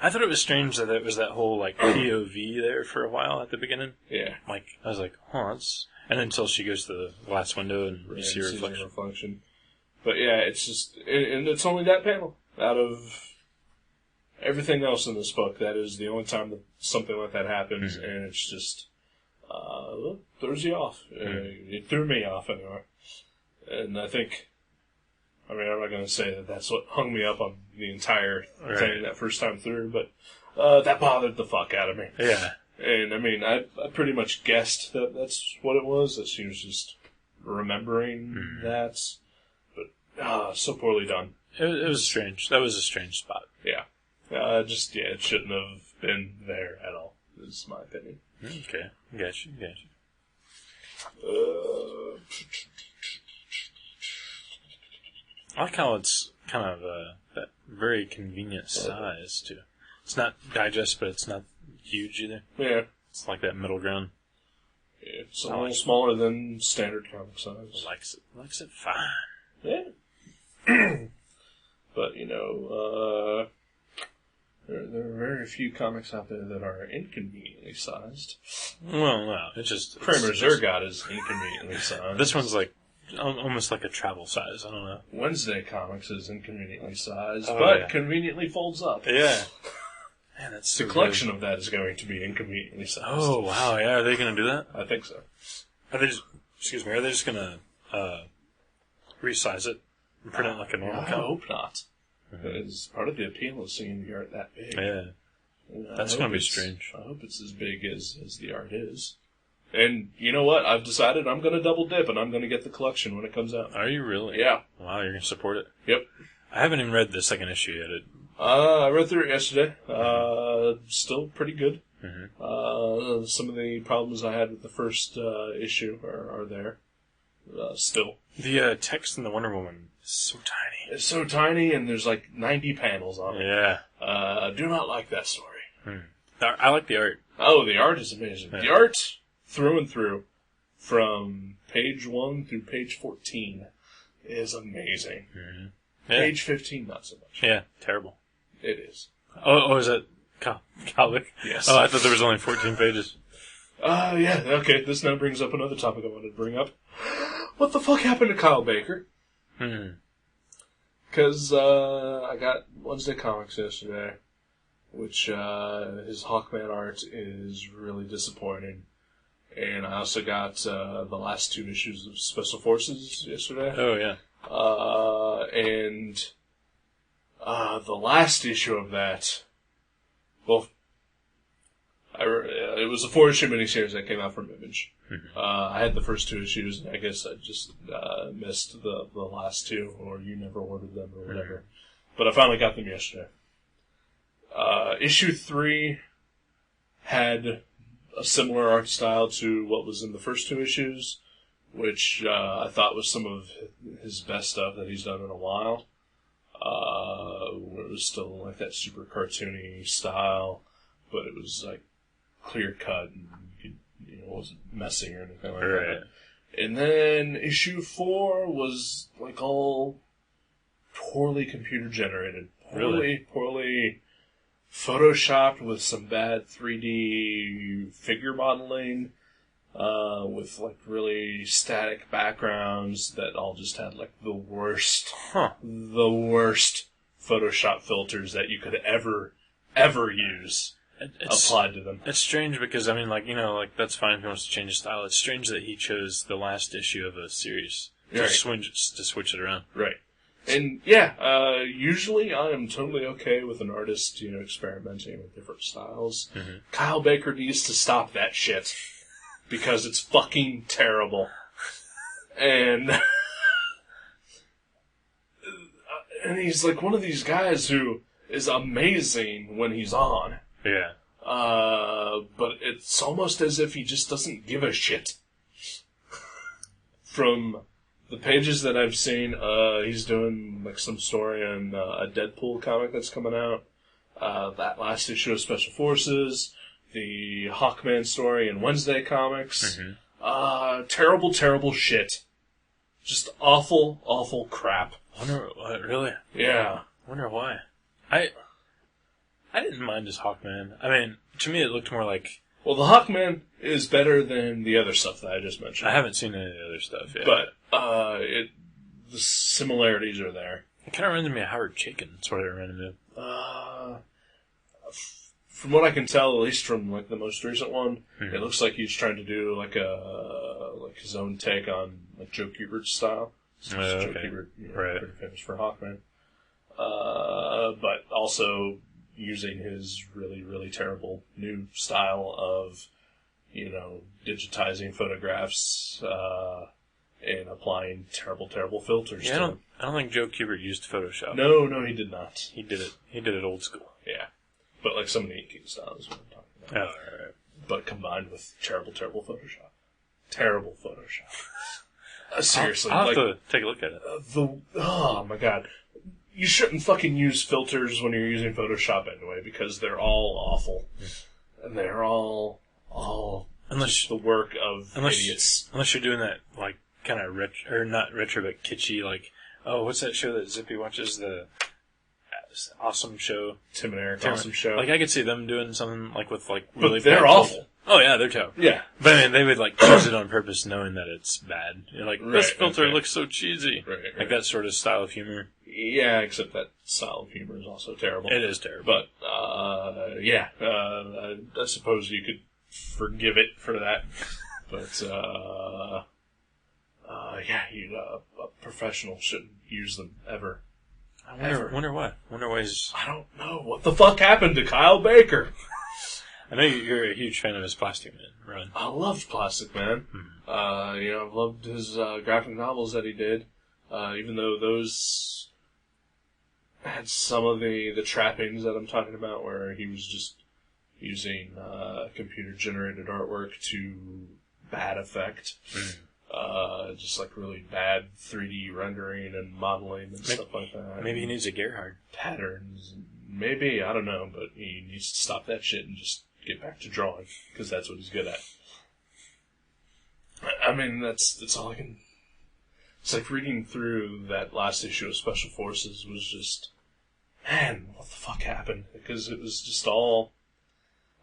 I thought it was strange that it was that whole, like, POV there for a while at the beginning. Yeah. Like, I was like, that's... And until she goes to the glass window and you see her reflection. But yeah, it's just... And it's only that panel. Out of everything else in this book, that is the only time that something like that happens, and it's just... throws you off. It threw me off, anyway. And I think... I'm not going to say that that's what hung me up on the entire thing that first time through, but that bothered the fuck out of me. Yeah. And, I pretty much guessed that that's what it was, that she was just remembering that. But, so poorly done. It was strange. That was a strange spot. Yeah. It shouldn't have been there at all, is my opinion. Okay. Gotcha. I like how it's kind of that very convenient size, too. It's not digest, but it's not huge either. Yeah. It's like that middle ground. Yeah, it's a little smaller than standard comic size. Likes it fine. Yeah. But, there are very few comics out there that are inconveniently sized. Well, no, it's just... Kramer Zergot is inconveniently sized. This one's like almost like a travel size. I don't know. Wednesday Comics is inconveniently sized, Oh, but yeah. conveniently folds up. Yeah. Man, that's The collection of that is going to be inconveniently sized. Oh, wow, yeah. Are they going to do that? I think so. Are they just going to resize it and print it like a normal I comic? hope not. Because part of the appeal is seeing the art that big. Yeah. That's going to be strange. I hope it's as big as the art is. And you know what? I've decided I'm going to double dip, and I'm going to get the collection when it comes out. Are you really? Yeah. Wow, you're going to support it? Yep. I haven't even read the 2nd issue yet. I read through it yesterday. Still pretty good. Mm-hmm. Some of the problems I had with the first issue are there. Still. The text in the Wonder Woman is so tiny. It's so tiny, and there's like 90 panels on it. Yeah. I do not like that story. I like the art. Oh, the art is amazing. Yeah. The art, through and through, from page 1 through page 14, is amazing. Mm-hmm. Yeah. Page 15, not so much. Yeah, terrible. It is. Oh, is that Cowlick? Yes. Oh, I thought there was only 14 pages. Yeah, okay, this now brings up another topic I wanted to bring up. What the fuck happened to Kyle Baker? Because I got Wednesday Comics yesterday, which his Hawkman art is really disappointing. And I also got the last 2 issues of Special Forces yesterday. Oh, yeah. And the last issue of that Well, it was a 4-issue miniseries that came out from Image. Mm-hmm. I had the first 2 issues, and I guess I just missed the last 2, or you never ordered them, or whatever. Mm-hmm. But I finally got them yesterday. Issue 3 had a similar art style to what was in the first 2 issues, which I thought was some of his best stuff that he's done in a while. Where it was still like that super cartoony style, but it was like clear cut and it wasn't messy or anything like that. And then issue 4 was like all poorly computer generated, poorly photoshopped with some bad 3D figure modeling, with like really static backgrounds that all just had like the worst Photoshop filters that you could ever use applied to them. It's strange because, I mean, like, that's fine if he wants to change his style. It's strange that he chose the last issue of a series to switch it around. Right. And, yeah, usually I am totally okay with an artist, experimenting with different styles. Mm-hmm. Kyle Baker needs to stop that shit. Because it's fucking terrible. And he's like one of these guys who is amazing when he's on. Yeah. But it's almost as if he just doesn't give a shit. From the pages that I've seen, he's doing like some story on a Deadpool comic that's coming out. That last issue of Special Forces. The Hawkman story in Wednesday Comics. Mm-hmm. Terrible shit. Just awful crap. Really? Yeah. Wonder why. I didn't mind his Hawkman. I mean, to me it looked more like... Well, the Hawkman is better than the other stuff that I just mentioned. I haven't seen any of the other stuff yet. But, the similarities are there. It kind of reminded me of Howard Chaykin. That's what it reminded me of. From what I can tell, at least from like the most recent one, mm-hmm. It looks like he's trying to do like his own take on like Joe Kubert's style. Joe Kubert, pretty famous for Hawkman, but also using his really terrible new style of digitizing photographs and applying terrible filters. Yeah, I don't think Joe Kubert used Photoshop. No, he did not. He did it old school. Yeah. But like some of the inking style is what I'm talking about. Oh, right. But combined with terrible Photoshop. Terrible Photoshop. Seriously. I'll have to take a look at it. Oh my god. You shouldn't fucking use filters when you're using Photoshop anyway, because they're all awful. And they're all just the work of idiots. Unless you're doing that, like, kind of not retro, but kitschy, like, what's that show that Zippy watches? The awesome show. Tim and Eric awesome show. Like, I could see them doing something, like, with, like, really but they're awful. Oh, yeah, they're terrible. Yeah. But, I mean, they would, like, choose it on purpose knowing that it's bad. You're like, this filter looks so cheesy. Right. Like that sort of style of humor. Yeah, except that style of humor is also terrible. It is terrible. But, I suppose you could forgive it for that. But, a professional shouldn't use them ever. Wonder why. I don't know. What the fuck happened to Kyle Baker? I know you're a huge fan of his Plastic Man run. I loved Plastic Man. I've loved his graphic novels that he did. Even though those had some of the trappings that I'm talking about, where he was just using computer-generated artwork to bad effect. Just like really bad 3D rendering and modeling and stuff like that. Maybe he needs a Gerhard. Patterns. Maybe, I don't know, but he needs to stop that shit and just get back to drawing, because that's what he's good at. I mean, that's all I can... It's like reading through that last issue of Special Forces was just... Man, what the fuck happened? Because it was just all...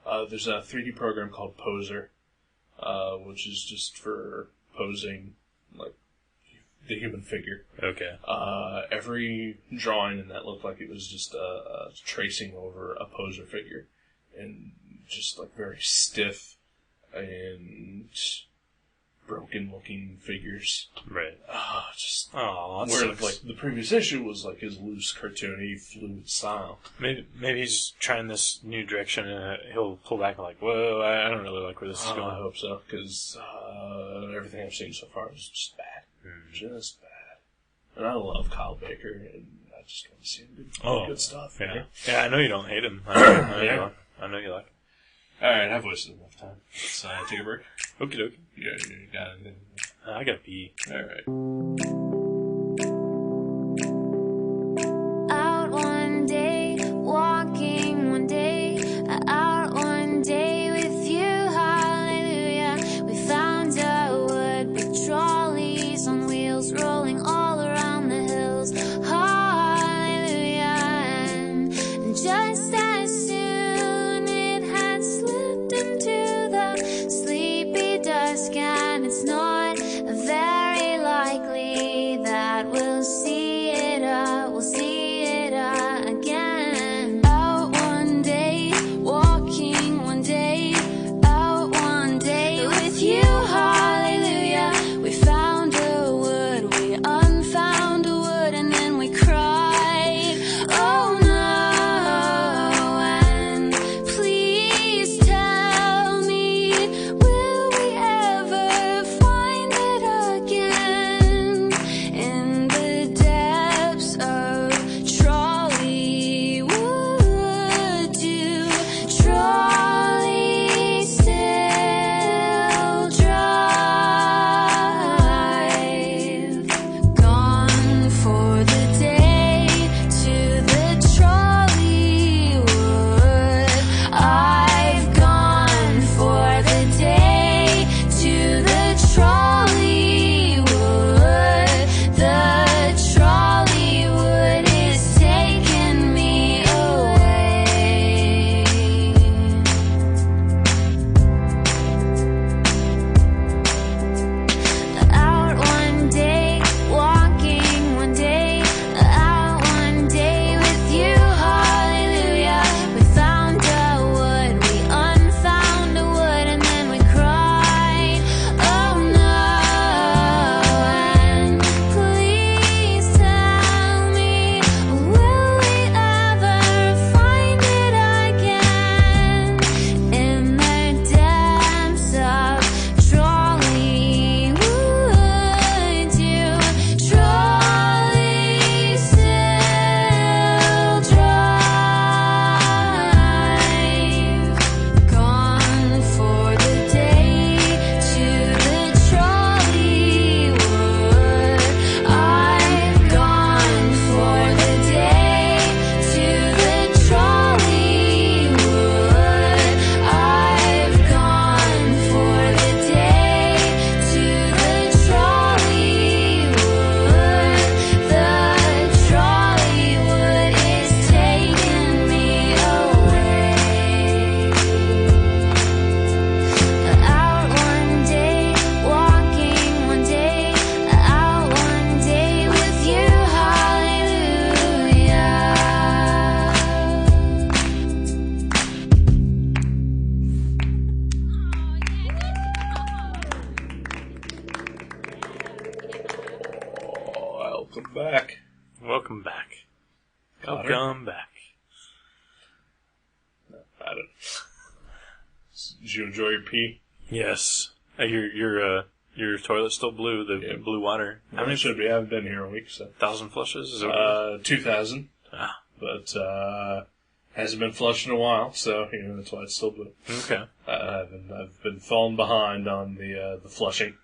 there's a 3D program called Poser, which is just for posing, like, the human figure. Okay. Every drawing in that looked like it was just tracing over a Poser figure. And just, like, very stiff and broken-looking figures. Right. Just Oh, that where sucks. like the previous issue was like his loose, cartoony, fluid style. Maybe he's trying this new direction and he'll pull back and like, whoa, I don't really like where this is I going. hope so, because everything I've seen so far is just bad. Just bad. And I love Kyle Baker, and I just want to see him do good stuff. Yeah. Right? Yeah, I know you don't hate him. I know you like him. Alright, I've wasted enough time. Let's take a break. Okie dokie. Yeah, you got it. I gotta pee. Alright. Out one day, walking one day, out one day with you, hallelujah. We found a wood with trolleys on wheels rolling all around the hills, hallelujah. And just as soon it had slipped into the sleepy dusk, and it's not very likely that we'll see it again. Out one day, walking one day, out one day with you, hallelujah. We found a wood, we unfound a wood, and then we cried, oh no. And please tell me, will we ever find it again? In the depths of trolley wood, do trolleys still drive? Gone for the day to the trolley wood. I've gone for the day to the trolley wood. The trolley wood is taking me away. Out one day, walking one day, out one day with you, hallelujah. We found a wood, we unfound a wood, and then we cried, oh no. And please tell me, will we ever find it again? In the depths of trolley wood, do trolleys still drive? Gone for the day to the trolley wood. I've gone for the day to the trolley wood. I've gone for the day to the trolley wood. The trolley wood is taking me away. Out one day, walking one day, out one day with you, hallelujah. Oh, welcome back. Welcome back. Got her. Welcome back. I don't. Did you enjoy your pee? Yes. Your toilet's still blue. The Yeah. blue water. How many should be? I haven't been here a week, so 1,000 flushes? Is it 2,000. Ah. But hasn't been flushed in a while, so that's why it's still blue. Okay. I've been falling behind on the flushing.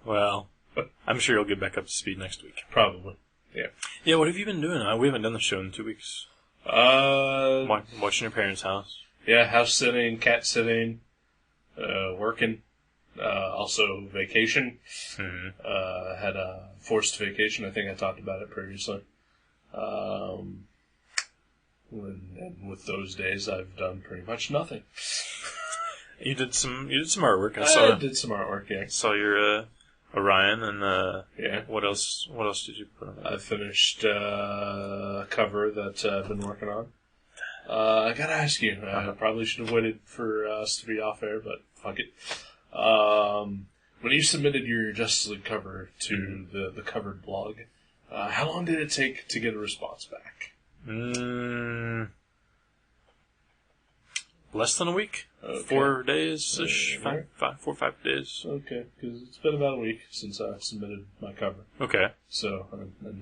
Well, I'm sure you'll get back up to speed next week. Probably. Yeah. Yeah, what have you been doing? We haven't done the show in 2 weeks. Watching your parents' house. Yeah, house sitting, cat sitting, working. Also vacation. Mm-hmm. Had a forced vacation. I think I talked about it previously. And with those days, I've done pretty much nothing. You did some artwork. I did some artwork. Yeah. Saw your Orion and Yeah. What else did you put on? I finished a cover that I've been working on. I gotta ask you. I probably should have waited for us to be off air, but fuck it. When you submitted your Justice League cover to the covered blog, how long did it take to get a response back? Less than a week. Okay. 4 days-ish. Right. 4 or 5 days. Okay, because it's been about a week since I submitted my cover. Okay. So, I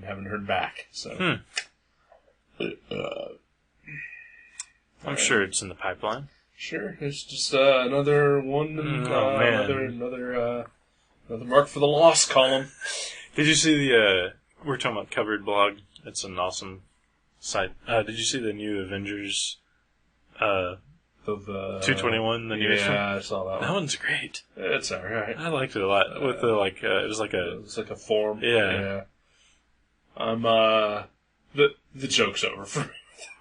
haven't heard back. So, I'm sure it's in the pipeline. Sure, it's just another one. Another mark for the loss column. Did you see the? We're talking about covered blog. It's an awesome site. Did you see the new Avengers? Of 221, the newest one. Yeah, I saw that one. That one's great. It's alright. I liked it a lot. With the it was like a form. Yeah. I'm the joke's over for that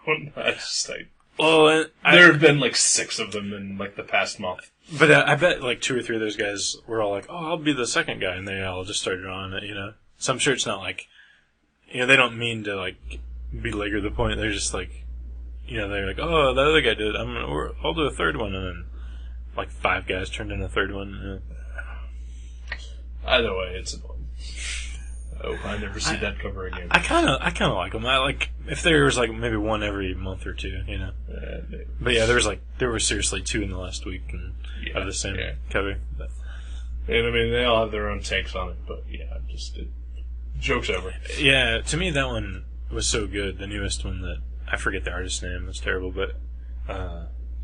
one. I just well, there have been like 6 of them in like the past month. But I bet like 2 or 3 of those guys were all like, "Oh, I'll be the second guy," and they all just started on it. So I'm sure it's not like, they don't mean to like belabor the point. They're just like. They're like, oh, the other guy did it. I'll do a third one, and then like 5 guys turned in a third one. Either way, it's annoying. I hope I never see that cover again. I kind of like them. I like if there was like maybe one every month or 2, But yeah, there were seriously 2 in the last week of the same cover. But. And I mean, they all have their own takes on it, but yeah, joke's over. Yeah, to me that one was so good. The newest one that. I forget the artist's name. It's terrible, but...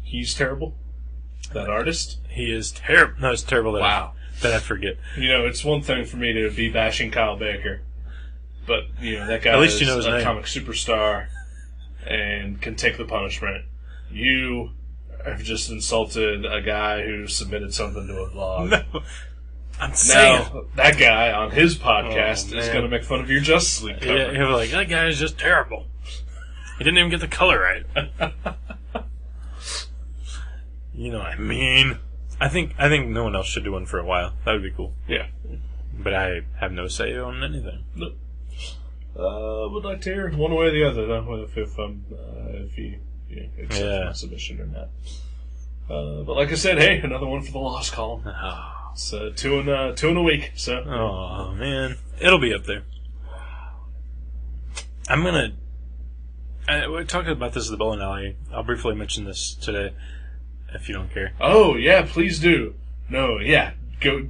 He's terrible? That artist? He is terrible. No, it's terrible that, I forget. It's one thing for me to be bashing Kyle Baker, but, that guy At least is his a name. comic superstar and can take the punishment. You have just insulted a guy who submitted something to a blog. No. I'm saying... Now, that guy on his podcast is going to make fun of your Justice League cover. Yeah, he'll be like, that guy is just terrible. He didn't even get the color right. You know what I mean? I think no one else should do one for a while. That would be cool. Yeah. But I have no say on anything. Nope. Would like to hear one way or the other, though, if he accepts my submission or not. But like I said, hey, another one for the loss column. Oh. It's 2 in a week. So. Oh man, it'll be up there. I'm gonna. We're talking about this at the bowling alley. I'll briefly mention this today, if you don't care. Oh, yeah, please do. No, yeah, go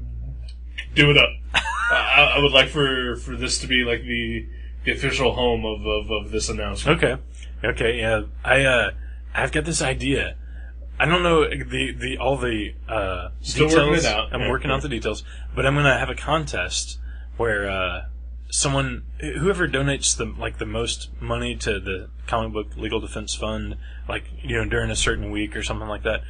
do it up. I would like for this to be like the official home of this announcement. Okay, yeah. I've got this idea. I don't know all the Still details. working it out. I'm working out the details, but I'm gonna have a contest where whoever donates the most money to the comic book legal defense fund, during a certain week or something like that,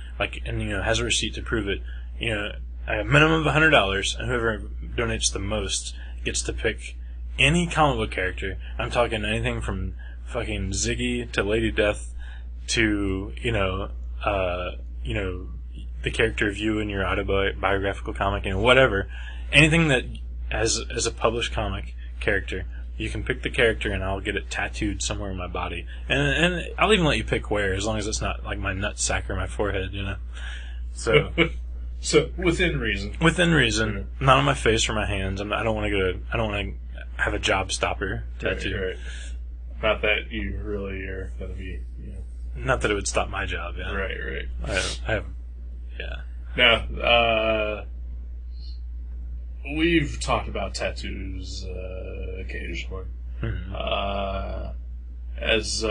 and has a receipt to prove it, a minimum of $100, and whoever donates the most gets to pick any comic book character. I'm talking anything from fucking Ziggy to Lady Death to the character of you in your autobiographical comic, whatever, anything that as a published comic character, you can pick the character and I'll get it tattooed somewhere in my body, and I'll even let you pick where, as long as it's not like my nutsack or my forehead, So, so within reason. Within reason, not on my face or my hands. I don't want to have a job stopper tattoo. Right. Not that you really are going to be. Not that it would stop my job. Yeah. Right. I have. Yeah. Now, we've talked about tattoos occasionally. Mm-hmm. As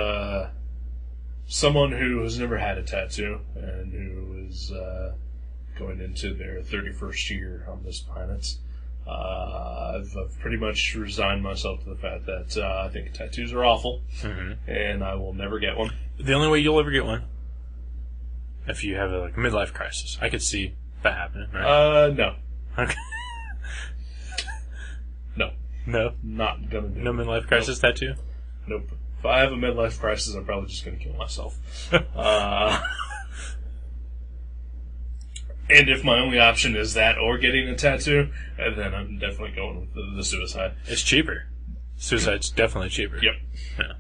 someone who has never had a tattoo and who is going into their 31st year on this planet, I've pretty much resigned myself to the fact that I think tattoos are awful, and I will never get one. The only way you'll ever get one, if you have a midlife crisis. I could see that happening, right? No. Okay. No? Not gonna do it. No midlife crisis tattoo? Nope. If I have a midlife crisis, I'm probably just gonna kill myself. And if my only option is that or getting a tattoo, then I'm definitely going with the suicide. It's cheaper. Suicide's definitely cheaper. Yep. Yeah.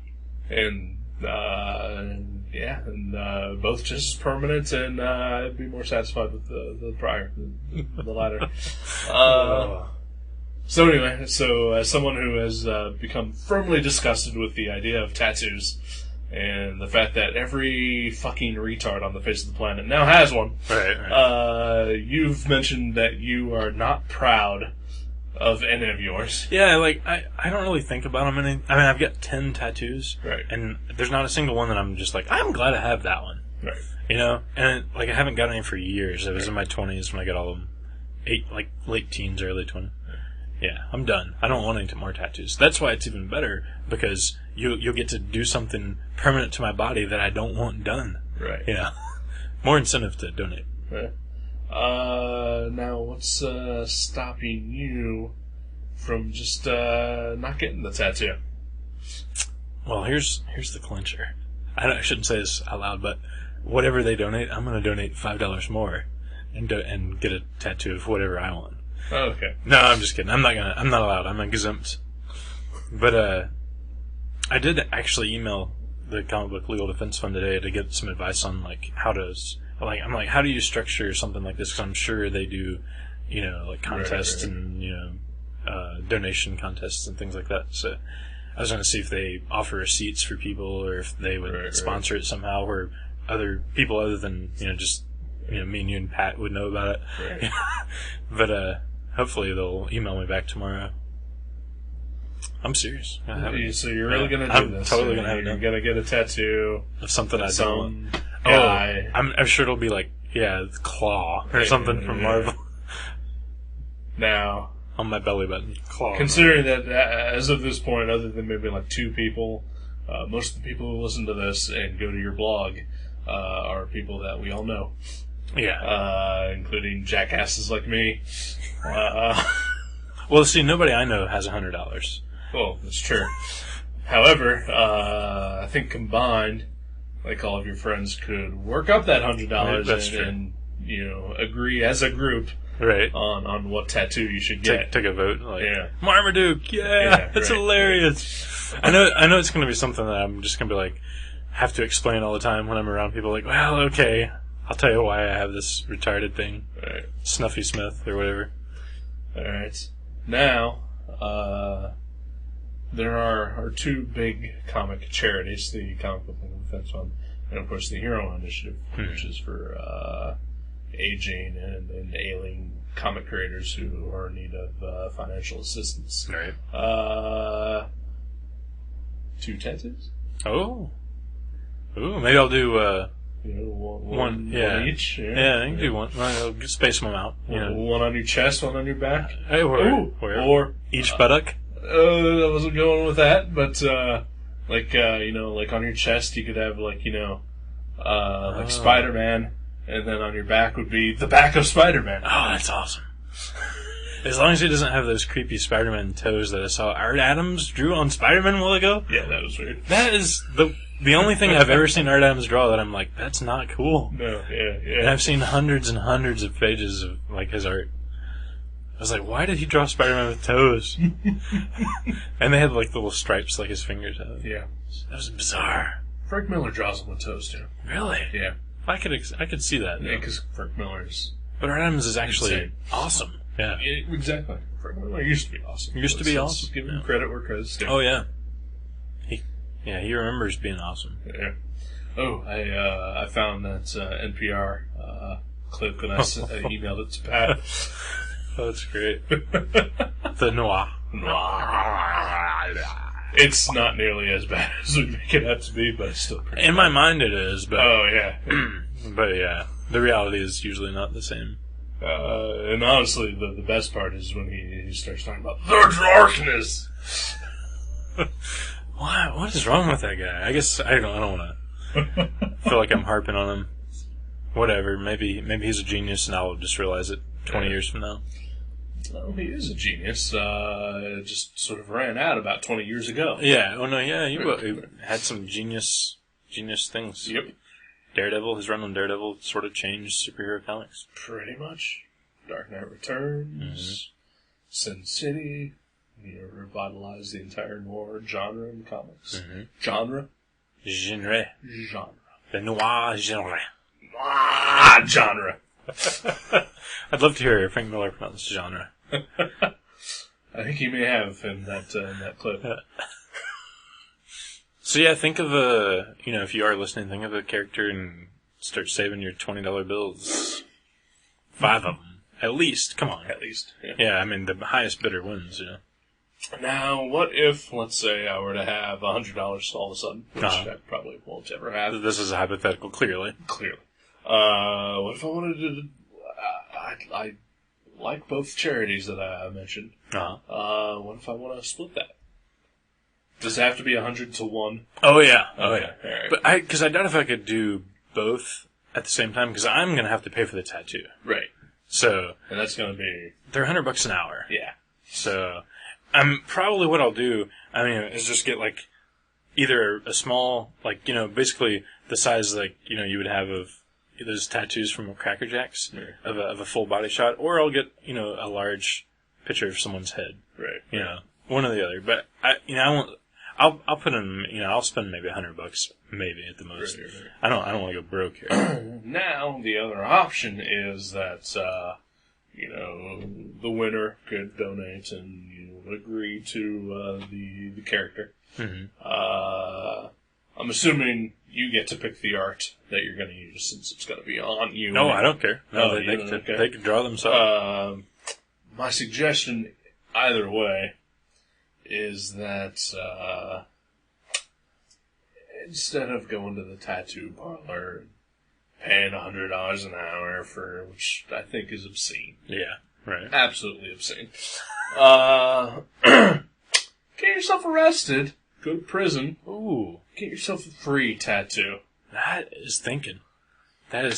And, Yeah, and both just as permanent, and I'd be more satisfied with the prior, the latter. So anyway, as someone who has become firmly disgusted with the idea of tattoos, and the fact that every fucking retard on the face of the planet now has one, Right. You've mentioned that you are not proud of any of yours. Yeah, like, I don't really think about them any... I mean, I've got 10 tattoos, Right. and there's not a single one that I'm just like, I'm glad I have that one. Right. You know? And, like, I haven't got any for years. It was in my 20s when I got all of them. Late teens, early 20s. Yeah, I'm done. I don't want any more tattoos. That's why it's even better, because you'll get to do something permanent to my body that I don't want done. Right. You know? More incentive to donate. Right. Now, what's stopping you from just not getting the tattoo? Well, here's the clincher. I shouldn't say this out loud, but whatever they donate, I'm going to donate $5 more and get a tattoo of whatever I want. Oh, okay. No, I'm just kidding. I'm not allowed. I'm exempt. But I did actually email the Comic Book Legal Defense Fund today to get some advice on how do you structure something like this? Because I'm sure they do, like contests and donation contests and things like that. So I was going to see if they offer receipts for people, or if they would sponsor it somehow, where other people other than just me and you and Pat would know about it. Right. But hopefully they'll email me back tomorrow. I'm serious. So you're really going to do I'm this? Totally going to have it You're done. going to get a tattoo Of something I don't want. guy. I'm sure it'll be Claw or something from Marvel Now, on my belly button. Claw. considering that as of this point, other than maybe 2 people, most of the people who listen to this and go to your blog are people that we all know. Yeah. Including jackasses like me. Well, see, nobody I know has $100. Well, that's true. However, I think combined, all of your friends could work up that $100 That's true. and agree as a group Right. on what tattoo you should get. Take a vote. Yeah. Marmaduke, that's right. hilarious. I know it's going to be something that I'm just going to be have to explain all the time when I'm around people. Well, okay, I'll tell you why I have this retarded thing. Right. Snuffy Smith or whatever. All right. Now, there are 2 big comic charities, the Comic Book Defense Fund, and of course the Hero Initiative, which is for aging and ailing comic creators who are in need of financial assistance. Right. 2 tattoos? Oh. Ooh, maybe I'll do One each. Yeah, I can do one. I'll space them out. One on your chest, one on your back. Hey, or each buttock. I wasn't going with that, but on your chest you could have Spider-Man, and then on your back would be the back of Spider-Man. Oh, that's awesome. As long as he doesn't have those creepy Spider-Man toes that I saw Art Adams drew on Spider-Man a while ago. Yeah, that was weird. That is the only thing I've ever seen Art Adams draw that I'm like, that's not cool. No, yeah. And I've seen hundreds and hundreds of pages of his art. I was like, why did he draw Spider-Man with toes? And they had little stripes like his fingers had. Yeah. That was bizarre. Frank Miller draws them with toes too. Really? Yeah. I could see that. Yeah, because Frank Miller's... But Art Adams is actually insane. awesome. Yeah. Exactly. Frank Miller used to be awesome. Let's give him credit where credit's due. Oh, yeah. He remembers being awesome. Yeah. Oh, I found that NPR clip and I emailed it to Pat. Oh, that's great. The noir. It's not nearly as bad as we make it out to be, but it's still pretty In my mind it is, but... Oh, yeah. But yeah, the reality is usually not the same. And honestly, the best part is when he starts talking about the darkness. What is wrong with that guy? I guess I don't want to feel like I'm harping on him. Whatever. Maybe he's a genius, and I'll just realize it 20 years from now. Well, he is a genius. Just sort of ran out about 20 years ago. Yeah. Oh no. Yeah. You had some genius things. Yep. Daredevil. His run on Daredevil sort of changed superhero comics. Pretty much. Dark Knight Returns, Sin City. He revitalized the entire noir genre in comics. Mm-hmm. Genre. Genre. The noir genre. Genre. I'd love to hear Frank Miller pronounce genre. I think he may have in that clip. So yeah, think of a, if you are listening, think of a character and start saving your $20 bills. 5 of them. At least. Come on. At least. Yeah, I mean, the highest bidder wins, Now, what if, let's say, I were to have $100 all of a sudden, which I probably won't ever have. This is a hypothetical, clearly. Clearly. What if I wanted to... I like both charities that I mentioned. What if I want to split that? Does it have to be 100 to 1? Oh, yeah. Oh, Okay. yeah. All right. But because I doubt if I could do both at the same time, because I'm going to have to pay for the tattoo. Right. So... And that's going to be... They're $100 an hour. Yeah. So... probably what I'll do, is just get, either a small, basically the size, you would have of those tattoos from Cracker Jacks, of a full body shot, or I'll get, a large picture of someone's head. Right. One or the other. But, I won't, I'll put in, I'll spend maybe $100, maybe at the most. Right. I don't want to go broke here. Now, the other option is that, the winner could donate and agree to the character. Mm-hmm. I'm assuming you get to pick the art that you're going to use since it's going to be on you. No, I don't care. No, they can draw themselves. My suggestion, either way, is that instead of going to the tattoo parlor and paying $100 an hour for, which I think is obscene. Yeah, right. Absolutely obscene. Get yourself arrested. Go to prison. Ooh. Get yourself a free tattoo. That is thinking. With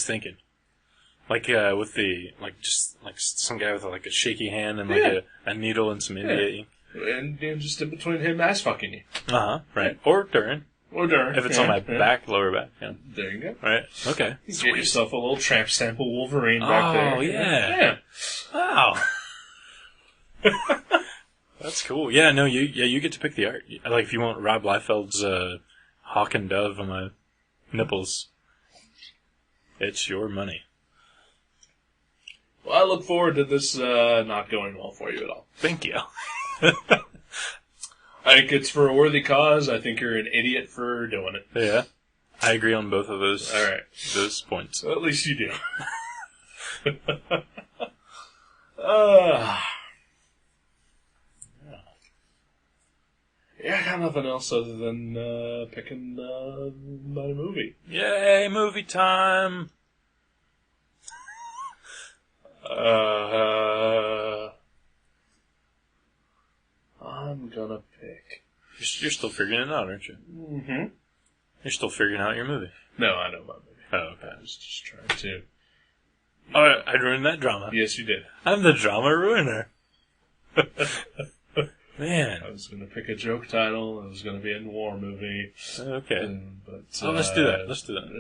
some guy with a shaky hand and a needle and some India ink. And just in between him ass fucking you. Right. Or during. If it's on my back, lower back. Yeah. There you go. Right. Okay. Get yourself a little tramp stamp of Wolverine back there. Oh, yeah. Wow. That's cool. Yeah, no, you get to pick the art. If you want Rob Liefeld's hawk and dove on my nipples, it's your money. Well, I look forward to this not going well for you at all. Thank you. I think it's for a worthy cause. I think you're an idiot for doing it. Yeah. I agree on both of those. All right. Those points. Well, at least you do. Yeah, I got nothing else other than picking my movie. Yay, movie time! I'm gonna pick. You're still figuring it out, aren't you? Mm-hmm. You're still figuring out your movie. No, I know my movie. Oh, okay. I was just trying to. Oh, I ruined that drama. Yes, you did. I'm the drama ruiner. Man. I was gonna pick a joke title. It was gonna be a noir movie. Okay. But let's do that.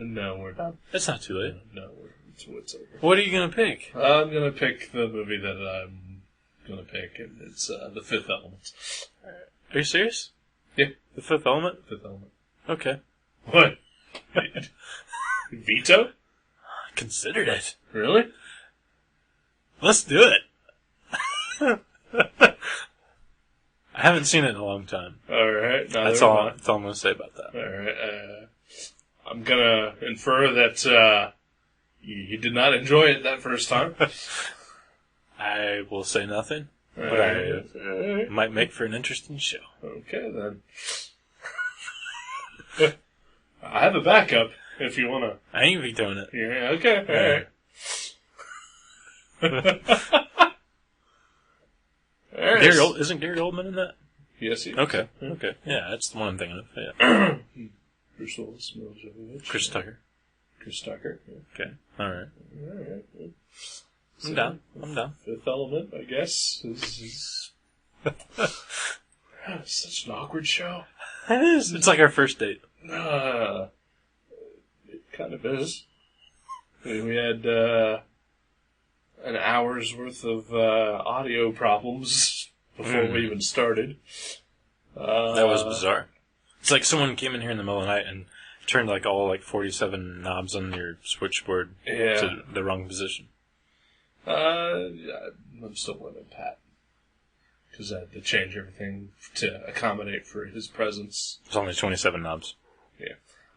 No, we're not. It's not too late. No, it's over. What are you gonna pick? I'm gonna pick the movie that I'm gonna pick, and it's The Fifth Element. Are you serious? Yeah. The Fifth Element? Fifth Element. Okay. What? Veto? I considered it. Really? Let's do it. I haven't seen it in a long time. Alright. That's all I'm going to say about that. Alright. I'm going to infer that you did not enjoy it that first time. I will say nothing, but I might make for an interesting show. Okay, then. I have a backup, if you want to. I ain't vetoing it. Yeah, okay, alright. Isn't Gary Oldman in that? Yes, he is. Okay. Yeah, that's the one I'm thinking of. Yeah. Chris Tucker. Chris Tucker. Yeah. Okay. Alright. Alright. I'm down. Fifth Element, I guess, is such an awkward show. It is. It's like our first date. It kind of is. We had an hour's worth of audio problems before we even started. That was bizarre. It's like someone came in here in the middle of the night and turned like all like 47 knobs on your switchboard to the wrong position. I'm still blaming Pat. Because I had to change everything to accommodate for his presence. It's only 27 knobs. Yeah.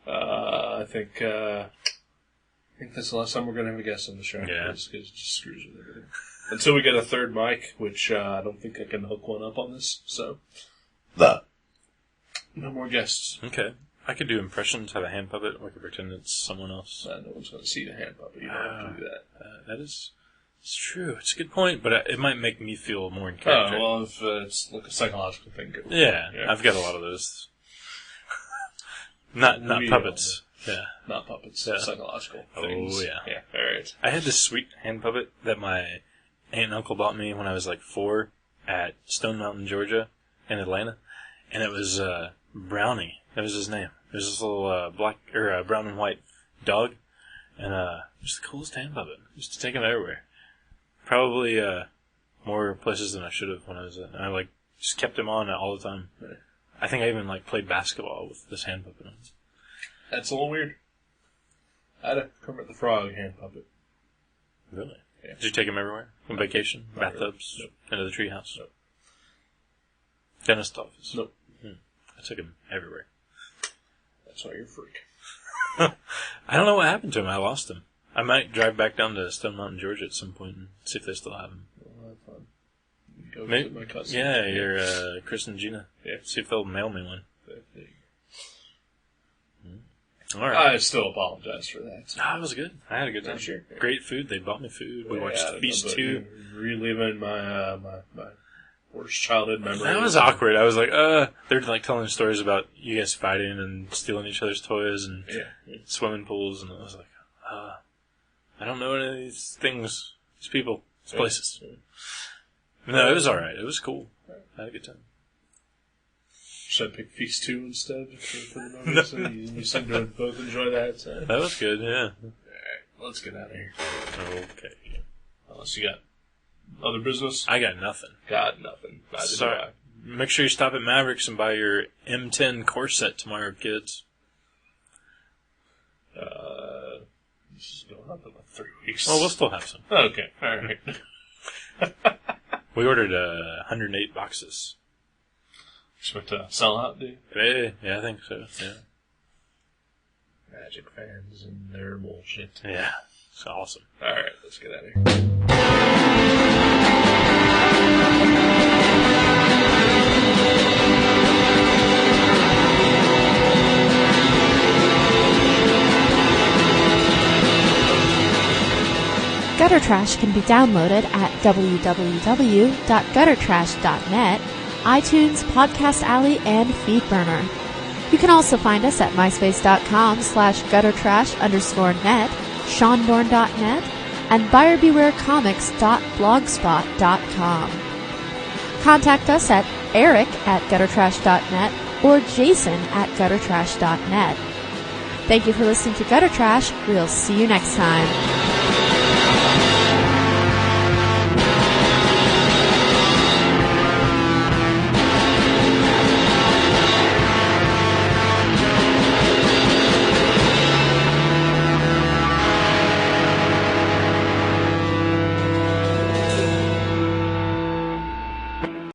I think that's the last time we're going to have a guest on the show. Yeah. Because it just screws with everything. Until we get a third mic, which I don't think I can hook one up on this. So, no more guests. Okay. I could do impressions, have a hand puppet, or I could pretend it's someone else. No one's going to see the hand puppet. You don't have to do that. That is... It's true. It's a good point, but it might make me feel more in character. Oh, well, if it's like a psychological thing. Yeah, I've got a lot of those. Not puppets. Yeah. Not puppets. Yeah. Psychological things. Oh, yeah. Yeah, alright. I had this sweet hand puppet that my aunt and uncle bought me when I was like 4 at Stone Mountain, Georgia, in Atlanta. And it was Brownie. That was his name. It was this little brown and white dog. And it was the coolest hand puppet. I used to take him everywhere. Probably more places than I should have when I was. I like just kept him on all the time. I think I even like played basketball with this hand puppet on. That's a little weird. I had a Kermit the Frog hand puppet. Really? Yeah. Did you take him everywhere? On vacation? Not Bathtubs? Really. Nope. Into the treehouse? Nope. Dentist office? Nope. I took him everywhere. That's why you're a freak. I don't know what happened to him. I lost him. I might drive back down to Stone Mountain, Georgia at some point and see if they still have him. Well, have fun. Go visit my cousin. Yeah, you're Chris and Gina. Yeah. See if they'll mail me one. All I right. still apologize for that. Ah, it was good. I had a good time. Sure. Great food. They bought me food. We watched Feast 2. Reliving my worst childhood memories. That was awkward. I was like, they're like telling stories about you guys fighting and stealing each other's toys and swimming pools, and I was like, I don't know any of these things, these people, these places. No, it was alright. It was cool. I had a good time. Should I pick Feast 2 instead for the moment? So you seem to both enjoy that. So. That was good, yeah. Alright, let's get out of here. Okay. Unless you got other business? I got nothing. Got nothing. Sorry. Make sure you stop at Mavericks and buy your M10 core set tomorrow, kids. This is going up in like 3 weeks. Well, we'll still have some. Okay, alright. We ordered 108 boxes. Expect to sell out, dude? Yeah, I think so, yeah. Magic fans and their bullshit. Yeah, it's awesome. Alright, let's get out of here. Gutter Trash can be downloaded at www.guttertrash.net, iTunes, Podcast Alley, and Feedburner. You can also find us at myspace.com/guttertrash_net, seandorn.net, and buyerbewarecomics.blogspot.com. Contact us at eric@guttertrash.net or jason@guttertrash.net. Thank you for listening to Gutter Trash. We'll see you next time.